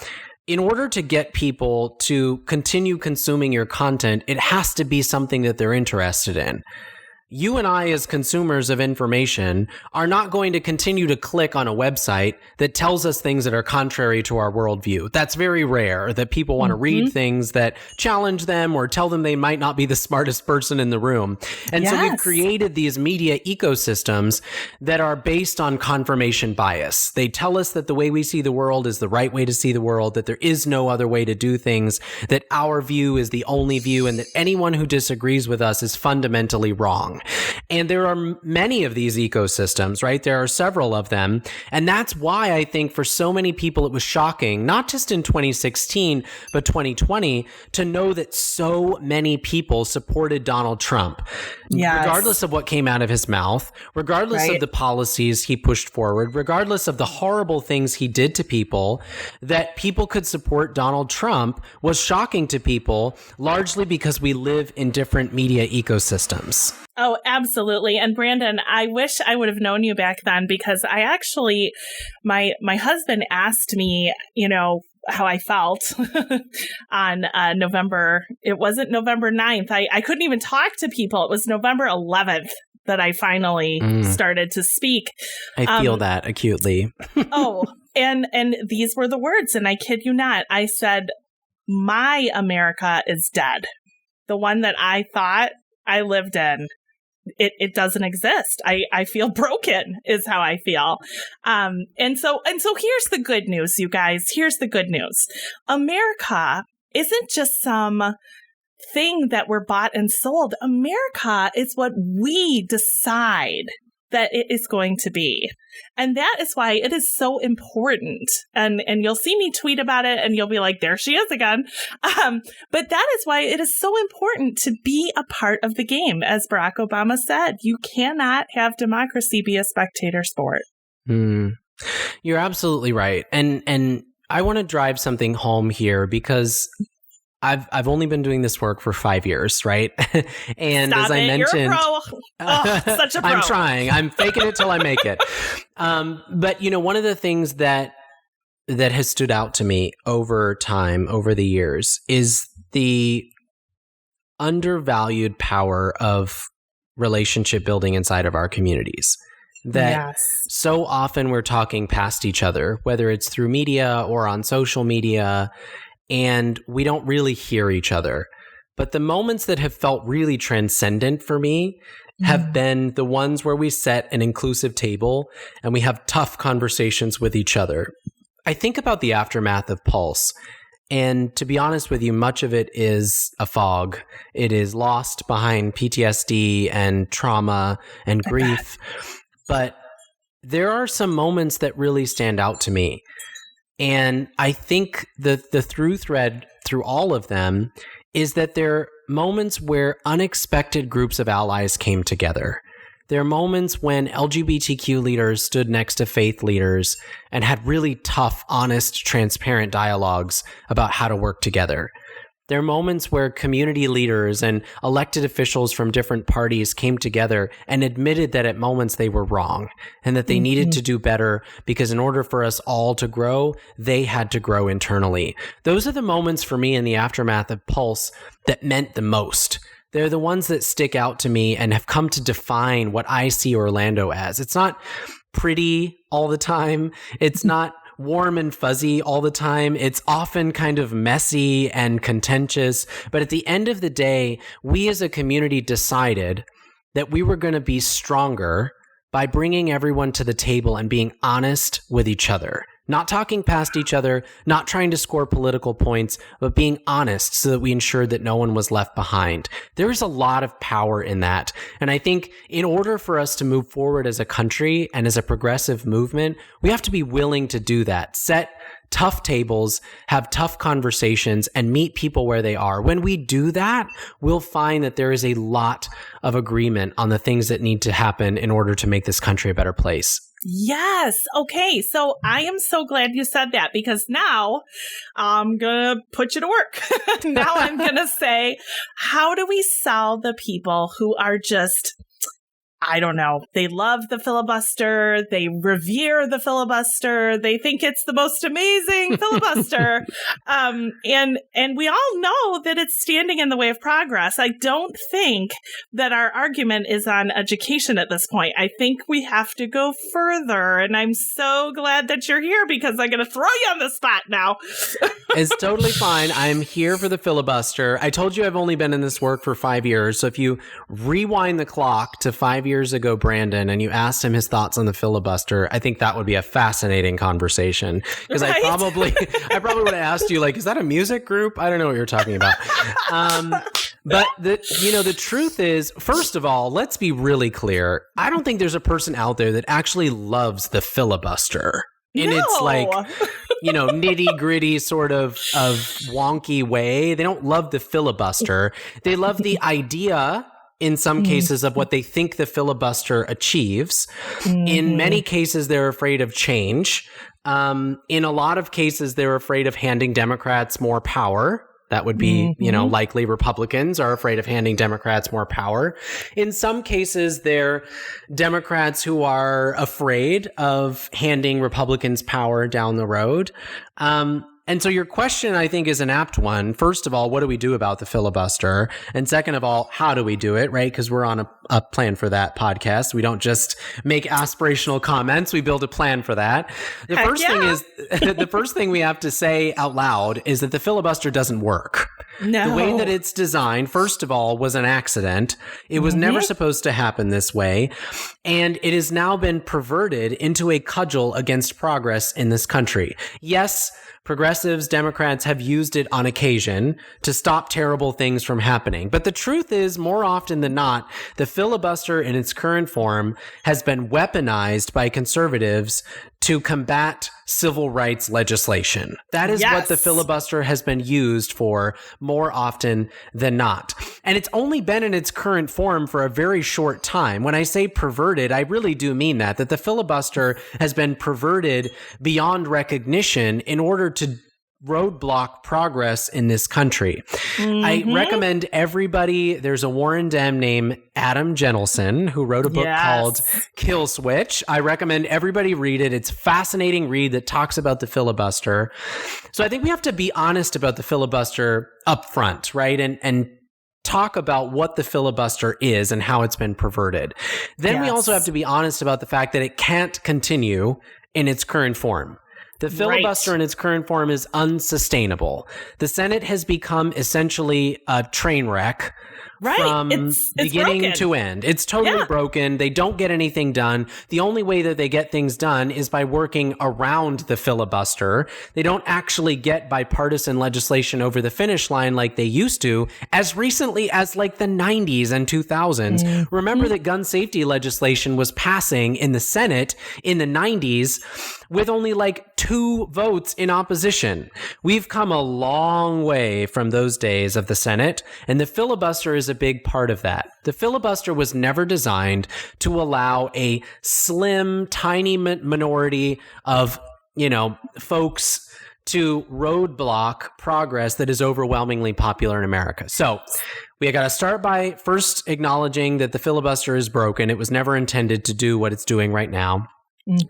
in order to get people to continue consuming your content, it has to be something that they're interested in. You and I, as consumers of information, are not going to continue to click on a website that tells us things that are contrary to our worldview. That's very rare, that people want to read things that challenge them or tell them they might not be the smartest person in the room. And so we've created these media ecosystems that are based on confirmation bias. They tell us that the way we see the world is the right way to see the world, that there is no other way to do things, that our view is the only view, and that anyone who disagrees with us is fundamentally wrong. wrong. And there are many of these ecosystems, right? There are several of them. And that's why I think for so many people it was shocking, not just in 2016, but 2020, to know that so many people supported Donald Trump, regardless of what came out of his mouth, regardless of the policies he pushed forward, regardless of the horrible things he did to people. That people could support Donald Trump was shocking to people, largely because we live in different media ecosystems. Oh, absolutely. And Brandon, I wish I would have known you back then, because I actually, my husband asked me, how I felt on November. It wasn't November 9th. I couldn't even talk to people. It was November 11th that I finally started to speak. I feel that acutely. And these were the words, and I kid you not. I said, my America is dead. The one that I thought I lived in, it doesn't exist. I feel broken is how I feel. And so here's the good news, you guys. Here's the good news. America isn't just some thing that we're bought and sold. America is what we decide that it is going to be. And that is why it is so important. And you'll see me tweet about it and you'll be like, there she is again. But that is why it is so important to be a part of the game. As Barack Obama said, you cannot have democracy be a spectator sport. You're absolutely right. And I want to drive something home here, because I've only been doing this work for 5 years, right? And Stop as I mentioned, you're a pro. Oh, such a pro. I'm trying. I'm faking it till I make it. But one of the things that has stood out to me over time, over the years, is the undervalued power of relationship building inside of our communities. That so often we're talking past each other, whether it's through media or on social media, and we don't really hear each other. But the moments that have felt really transcendent for me have been the ones where we set an inclusive table and we have tough conversations with each other. I think about the aftermath of Pulse, and to be honest with you, much of it is a fog. It is lost behind PTSD and trauma and grief. But there are some moments that really stand out to me. And I think the through thread through all of them is that there are moments where unexpected groups of allies came together. There are moments when LGBTQ leaders stood next to faith leaders and had really tough, honest, transparent dialogues about how to work together. There are moments where community leaders and elected officials from different parties came together and admitted that at moments they were wrong and that they needed to do better, because in order for us all to grow, they had to grow internally. Those are the moments for me in the aftermath of Pulse that meant the most. They're the ones that stick out to me and have come to define what I see Orlando as. It's not pretty all the time. It's not warm and fuzzy all the time. It's often kind of messy and contentious. But at the end of the day, we as a community decided that we were going to be stronger by bringing everyone to the table and being honest with each other. Not talking past each other, not trying to score political points, but being honest so that we ensured that no one was left behind. There is a lot of power in that. And I think in order for us to move forward as a country and as a progressive movement, we have to be willing to do that. Set tough tables, have tough conversations, and meet people where they are. When we do that, we'll find that there is a lot of agreement on the things that need to happen in order to make this country a better place. Yes. Okay. So I am so glad you said that, because now I'm going to put you to work. Now I'm going to say, how do we sell the people who are just, I don't know, they love the filibuster, they revere the filibuster, they think it's the most amazing filibuster. And we all know that it's standing in the way of progress. I don't think that our argument is on education at this point. I think we have to go further. And I'm so glad that you're here, because I'm going to throw you on the spot now. It's totally fine. I'm here for the filibuster. I told you I've only been in this work for 5 years. So if you rewind the clock to 5 years ago, Brandon, and you asked him his thoughts on the filibuster, I think that would be a fascinating conversation, because right? I probably would have asked you, like, is that a music group? I don't know what you're talking about. But the truth is, first of all, let's be really clear. I don't think there's a person out there that actually loves the filibuster in its like, nitty gritty sort of wonky way. They don't love the filibuster. They love the idea in some cases of what they think the filibuster achieves. In many cases, they're afraid of change. In a lot of cases, they're afraid of handing Democrats more power. That would be, likely Republicans are afraid of handing Democrats more power. In some cases, they're Democrats who are afraid of handing Republicans power down the road. And so your question, I think, is an apt one. First of all, what do we do about the filibuster? And second of all, how do we do it, right? Because we're on a plan for that podcast. We don't just make aspirational comments. We build a plan for that. The first thing we have to say out loud is that the filibuster doesn't work. No. The way that it's designed, first of all, was an accident. It was never supposed to happen this way. And it has now been perverted into a cudgel against progress in this country. Yes, progressives, Democrats have used it on occasion to stop terrible things from happening. But the truth is, more often than not, the filibuster in its current form has been weaponized by conservatives to combat civil rights legislation. That is what the filibuster has been used for more often than not. And it's only been in its current form for a very short time. When I say perverted, I really do mean that the filibuster has been perverted beyond recognition in order to roadblock progress in this country. I recommend everybody, there's a Warren Dem named Adam Jentelson who wrote a book called Kill Switch. I recommend everybody read it. It's a fascinating read that talks about the filibuster. So I think we have to be honest about the filibuster up front, right? And talk about what the filibuster is and how it's been perverted. Then we also have to be honest about the fact that it can't continue in its current form. The filibuster in its current form is unsustainable. The Senate has become essentially a train wreck from it's beginning broken. to end. It's totally broken. They don't get anything done. The only way that they get things done is by working around the filibuster. They don't actually get bipartisan legislation over the finish line like they used to as recently as like the 90s and 2000s. Remember that gun safety legislation was passing in the Senate in the 90s with only like 2 votes in opposition. We've come a long way from those days of the Senate, and the filibuster is a big part of that. The filibuster was never designed to allow a slim, tiny minority of, folks to roadblock progress that is overwhelmingly popular in America. So we got to start by first acknowledging that the filibuster is broken. It was never intended to do what it's doing right now.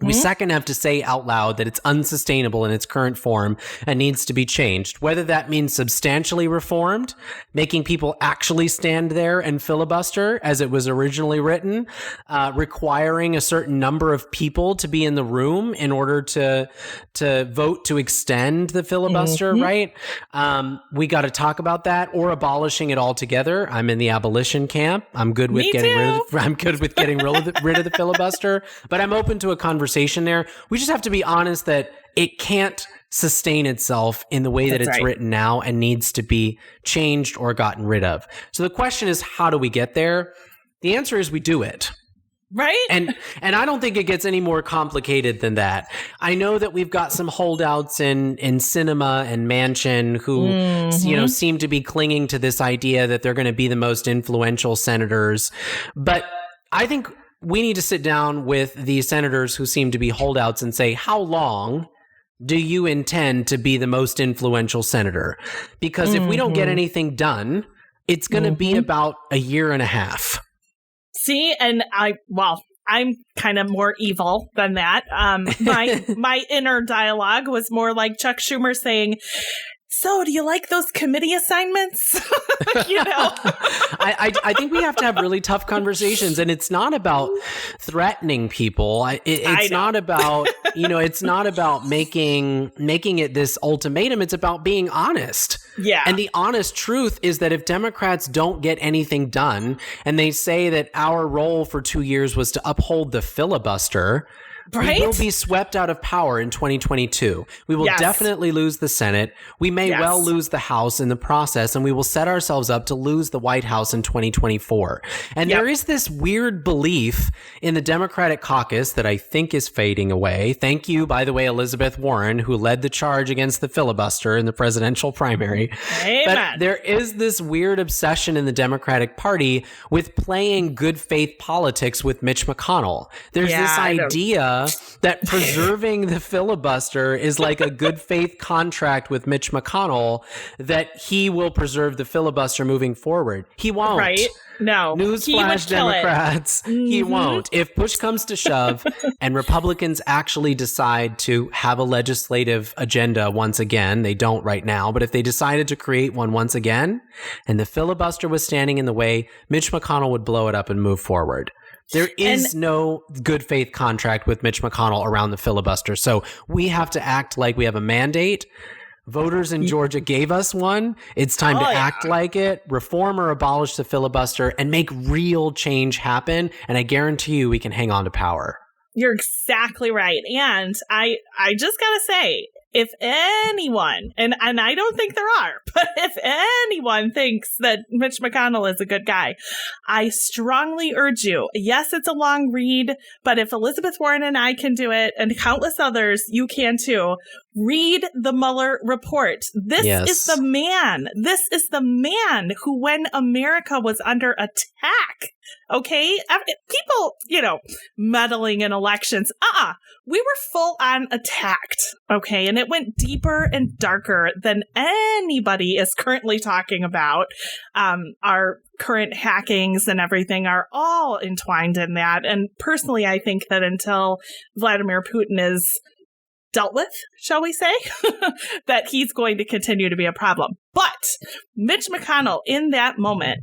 We second have to say out loud that it's unsustainable in its current form and needs to be changed, whether that means substantially reformed, making people actually stand there and filibuster as it was originally written, requiring a certain number of people to be in the room in order to vote to extend the filibuster, right? We got to talk about that, or abolishing it altogether. I'm in the abolition camp. I'm good with getting rid of the filibuster, but I'm open to a conversation there. We just have to be honest that it can't sustain itself in the way that it's written now and needs to be changed or gotten rid of. So the question is, how do we get there? The answer is we do it. Right? And I don't think it gets any more complicated than that. I know that we've got some holdouts in Sinema and Manchin who, seem to be clinging to this idea that they're going to be the most influential senators. But I think we need to sit down with the senators who seem to be holdouts and say, how long do you intend to be the most influential senator? Because if we don't get anything done, it's going to be about a year and a half. See, and I'm kind of more evil than that. My inner dialogue was more like Chuck Schumer saying, so do you like those committee assignments? I think we have to have really tough conversations, and it's not about threatening people. It's not about, it's not about making it this ultimatum. It's about being honest. Yeah. And the honest truth is that if Democrats don't get anything done and they say that our role for 2 years was to uphold the filibuster, Right? We will be swept out of power in 2022. We will definitely lose the Senate. We may well lose the House in the process, and we will set ourselves up to lose the White House in 2024. And there is this weird belief in the Democratic caucus that I think is fading away. Thank you, by the way, Elizabeth Warren, who led the charge against the filibuster in the presidential primary. Amen. But there is this weird obsession in the Democratic Party with playing good faith politics with Mitch McConnell. There's this idea that preserving the filibuster is like a good faith contract with Mitch McConnell, that he will preserve the filibuster moving forward. He won't. Right? No. Newsflash, Democrats. He won't. If push comes to shove and Republicans actually decide to have a legislative agenda once again, they don't right now, but if they decided to create one once again and the filibuster was standing in the way, Mitch McConnell would blow it up and move forward. There is no good faith contract with Mitch McConnell around the filibuster. So we have to act like we have a mandate. Voters in Georgia gave us one. It's time to act like it, reform or abolish the filibuster, and make real change happen. And I guarantee you we can hang on to power. You're exactly right. And I just got to say, if anyone, and I don't think there are, but if anyone thinks that Mitch McConnell is a good guy, I strongly urge you. Yes, it's a long read, but if Elizabeth Warren and I can do it, and countless others, you can too. Read the Mueller report. This is the man. This is the man who, when America was under attack, okay, people, meddling in elections. We were full on attacked. Okay. And it went deeper and darker than anybody is currently talking about. Our current hackings and everything are all entwined in that. And personally, I think that until Vladimir Putin is dealt with, shall we say, that he's going to continue to be a problem. But Mitch McConnell, in that moment,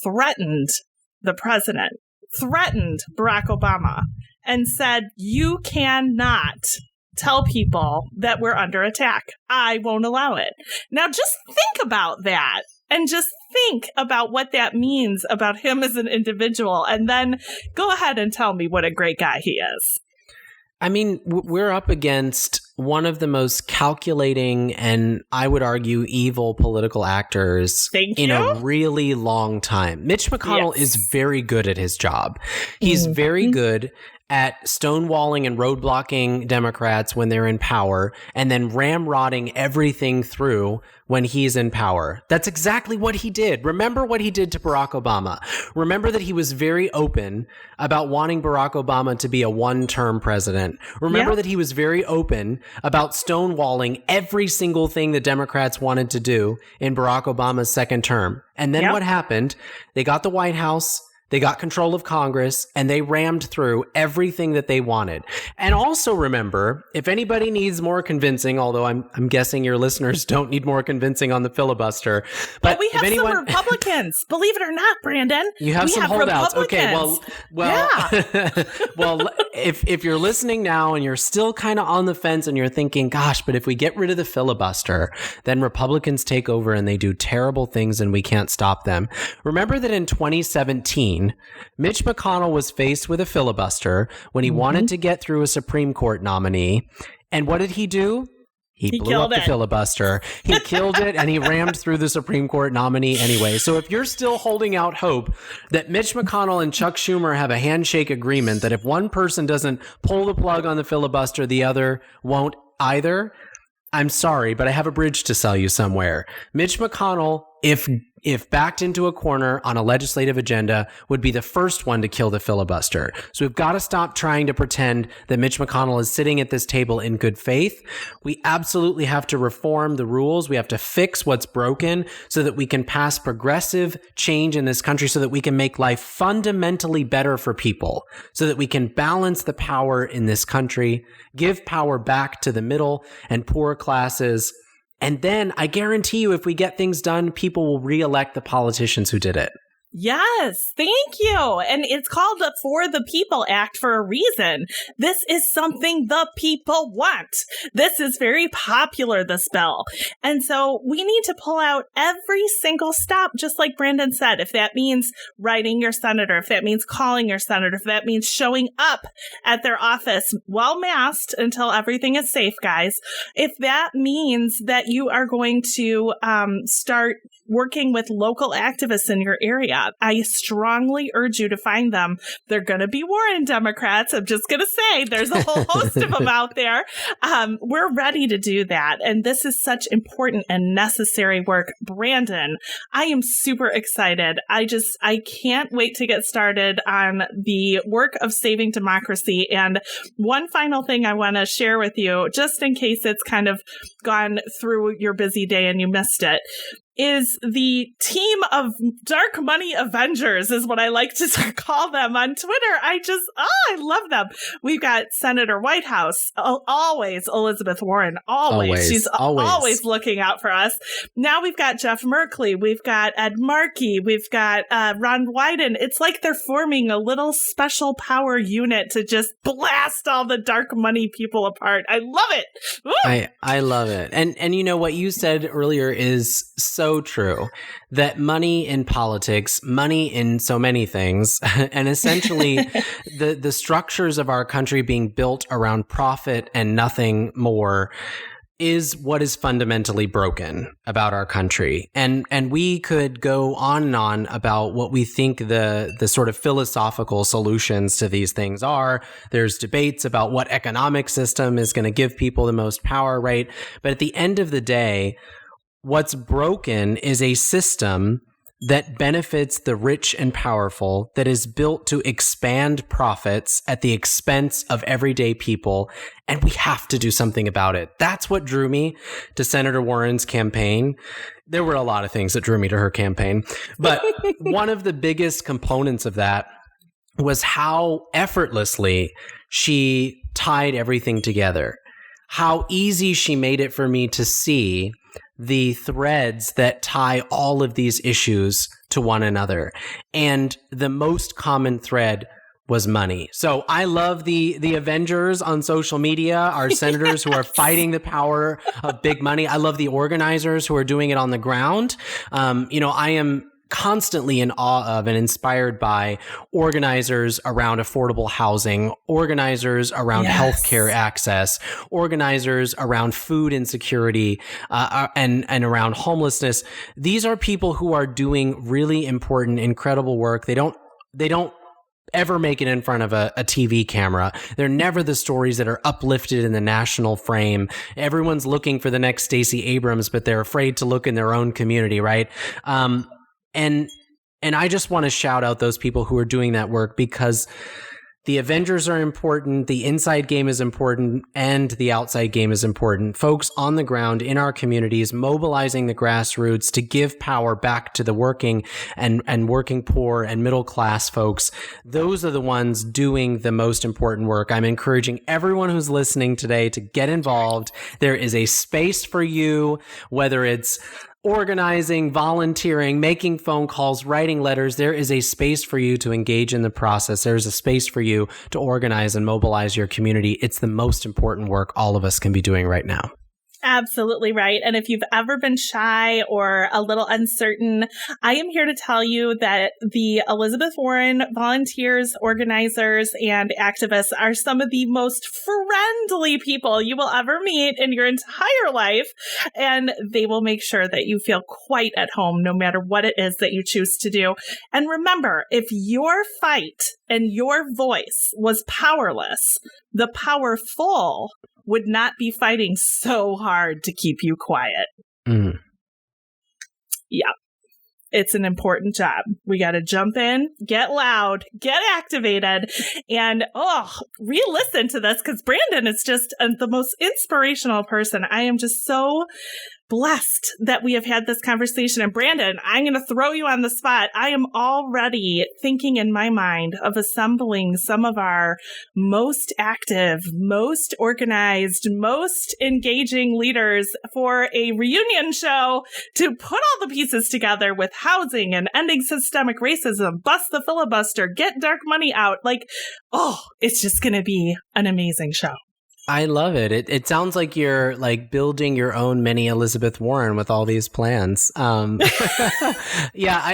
threatened the president, threatened Barack Obama, and said, you cannot tell people that we're under attack. I won't allow it. Now, just think about that. And just think about what that means about him as an individual. And then go ahead and tell me what a great guy he is. I mean, we're up against one of the most calculating and, I would argue, evil political actors in a really long time. Mitch McConnell is very good at his job. He's very good at stonewalling and roadblocking Democrats when they're in power, and then ramrodding everything through when he's in power. That's exactly what he did. Remember what he did to Barack Obama. Remember that he was very open about wanting Barack Obama to be a one-term president. Remember that he was very open about stonewalling every single thing the Democrats wanted to do in Barack Obama's second term. And then what happened? They got the White House. They got control of Congress, and they rammed through everything that they wanted. And also remember, if anybody needs more convincing, although I'm guessing your listeners don't need more convincing on the filibuster. But we have some Republicans, believe it or not, Brandon. You have some holdouts. Okay, well, well, if you're listening now and you're still kind of on the fence and you're thinking, gosh, but if we get rid of the filibuster, then Republicans take over and they do terrible things and we can't stop them. Remember that in 2017, Mitch McConnell was faced with a filibuster when he wanted to get through a Supreme Court nominee. And what did he do? He blew up the filibuster. He killed it, and he rammed through the Supreme Court nominee anyway. So if you're still holding out hope that Mitch McConnell and Chuck Schumer have a handshake agreement that if one person doesn't pull the plug on the filibuster, the other won't either, I'm sorry, but I have a bridge to sell you somewhere. Mitch McConnell, if backed into a corner on a legislative agenda, would be the first one to kill the filibuster. So we've got to stop trying to pretend that Mitch McConnell is sitting at this table in good faith. We absolutely have to reform the rules. We have to fix what's broken so that we can pass progressive change in this country, so that we can make life fundamentally better for people, so that we can balance the power in this country, give power back to the middle and poor classes. And then I guarantee you, if we get things done, people will reelect the politicians who did it. Yes, thank you. And it's called the For the People Act for a reason. This is something the people want. This is very popular, this bill. And so we need to pull out every single stop, just like Brandon said. If that means writing your senator, if that means calling your senator, if that means showing up at their office well masked until everything is safe, guys. If that means that you are going to start working with local activists in your area, I strongly urge you to find them. They're going to be Warren Democrats. I'm just going to say there's a whole host of them out there. We're ready to do that. And this is such important and necessary work. Brandon, I am super excited. I can't wait to get started on the work of saving democracy. And one final thing I want to share with you, just in case it's kind of gone through your busy day and you missed it, is the team of Dark Money Avengers is what I like to call them on Twitter. I love them. We've got Senator Whitehouse, always Elizabeth Warren, always. She's always looking out for us. Now we've got Jeff Merkley. We've got Ed Markey. We've got Ron Wyden. It's like they're forming a little special power unit to just blast all the dark money people apart. I love it. I love it. And you know what you said earlier is so true, that money in politics, money in so many things, and essentially the structures of our country being built around profit and nothing more is what is fundamentally broken about our country. And we could go on and on about what we think the sort of philosophical solutions to these things are. There's debates about what economic system is going to give people the most power, right? But at the end of the day, what's broken is a system that benefits the rich and powerful, that is built to expand profits at the expense of everyday people, and we have to do something about it. That's what drew me to Senator Warren's campaign. There were a lot of things that drew me to her campaign, but one of the biggest components of that was how effortlessly she tied everything together, how easy she made it for me to see the threads that tie all of these issues to one another. And the most common thread was money. So I love the Avengers on social media, our senators who are fighting the power of big money. I love the organizers who are doing it on the ground. I am constantly in awe of and inspired by organizers around affordable housing, organizers around healthcare access, organizers around food insecurity, and around homelessness. These are people who are doing really important, incredible work. They don't ever make it in front of a TV camera. They're never the stories that are uplifted in the national frame. Everyone's looking for the next Stacey Abrams, but they're afraid to look in their own community, right? And I just want to shout out those people who are doing that work, because the Avengers are important, the inside game is important, and the outside game is important. Folks on the ground in our communities, mobilizing the grassroots to give power back to the working and working poor and middle class folks. Those are the ones doing the most important work. I'm encouraging everyone who's listening today to get involved. There is a space for you, whether it's organizing, volunteering, making phone calls, writing letters. There is a space for you to engage in the process. There's a space for you to organize and mobilize your community. It's the most important work all of us can be doing right now. Absolutely right. And if you've ever been shy or a little uncertain, I am here to tell you that the Elizabeth Warren volunteers, organizers, and activists are some of the most friendly people you will ever meet in your entire life. And they will make sure that you feel quite at home no matter what it is that you choose to do. And remember, if your fight and your voice was powerless, the powerful would not be fighting so hard to keep you quiet. Mm. Yeah. It's an important job. We got to jump in, get loud, get activated, and re-listen to this, because Brandon is just the most inspirational person. I am just so blessed that we have had this conversation. And Brandon, I'm going to throw you on the spot. I am already thinking in my mind of assembling some of our most active, most organized, most engaging leaders for a reunion show to put all the pieces together with housing and ending systemic racism, bust the filibuster, get dark money out. Like, oh, it's just going to be an amazing show. I love it. It sounds like you're like building your own mini Elizabeth Warren with all these plans. Yeah,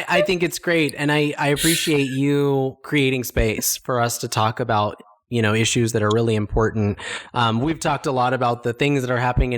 I think it's great. And I appreciate you creating space for us to talk about, you know, issues that are really important. We've talked a lot about the things that are happening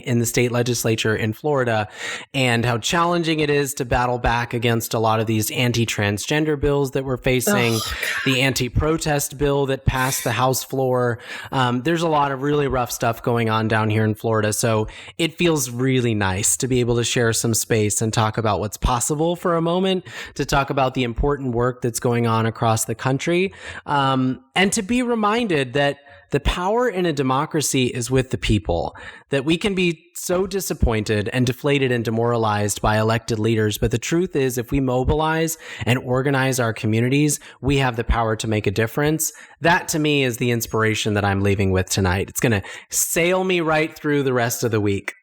in the state legislature in Florida and how challenging it is to battle back against a lot of these anti-transgender bills that we're facing, the anti-protest bill that passed the House floor. There's a lot of really rough stuff going on down here in Florida. So it feels really nice to be able to share some space and talk about what's possible for a moment, to talk about the important work that's going on across the country. And to be reminded that the power in a democracy is with the people, that we can be so disappointed and deflated and demoralized by elected leaders. But the truth is, if we mobilize and organize our communities, we have the power to make a difference. That to me is the inspiration that I'm leaving with tonight. It's going to sail me right through the rest of the week.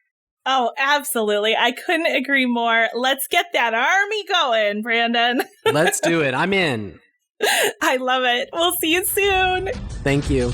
Oh, absolutely. I couldn't agree more. Let's get that army going, Brandon. Let's do it. I'm in. I love it. We'll see you soon. Thank you.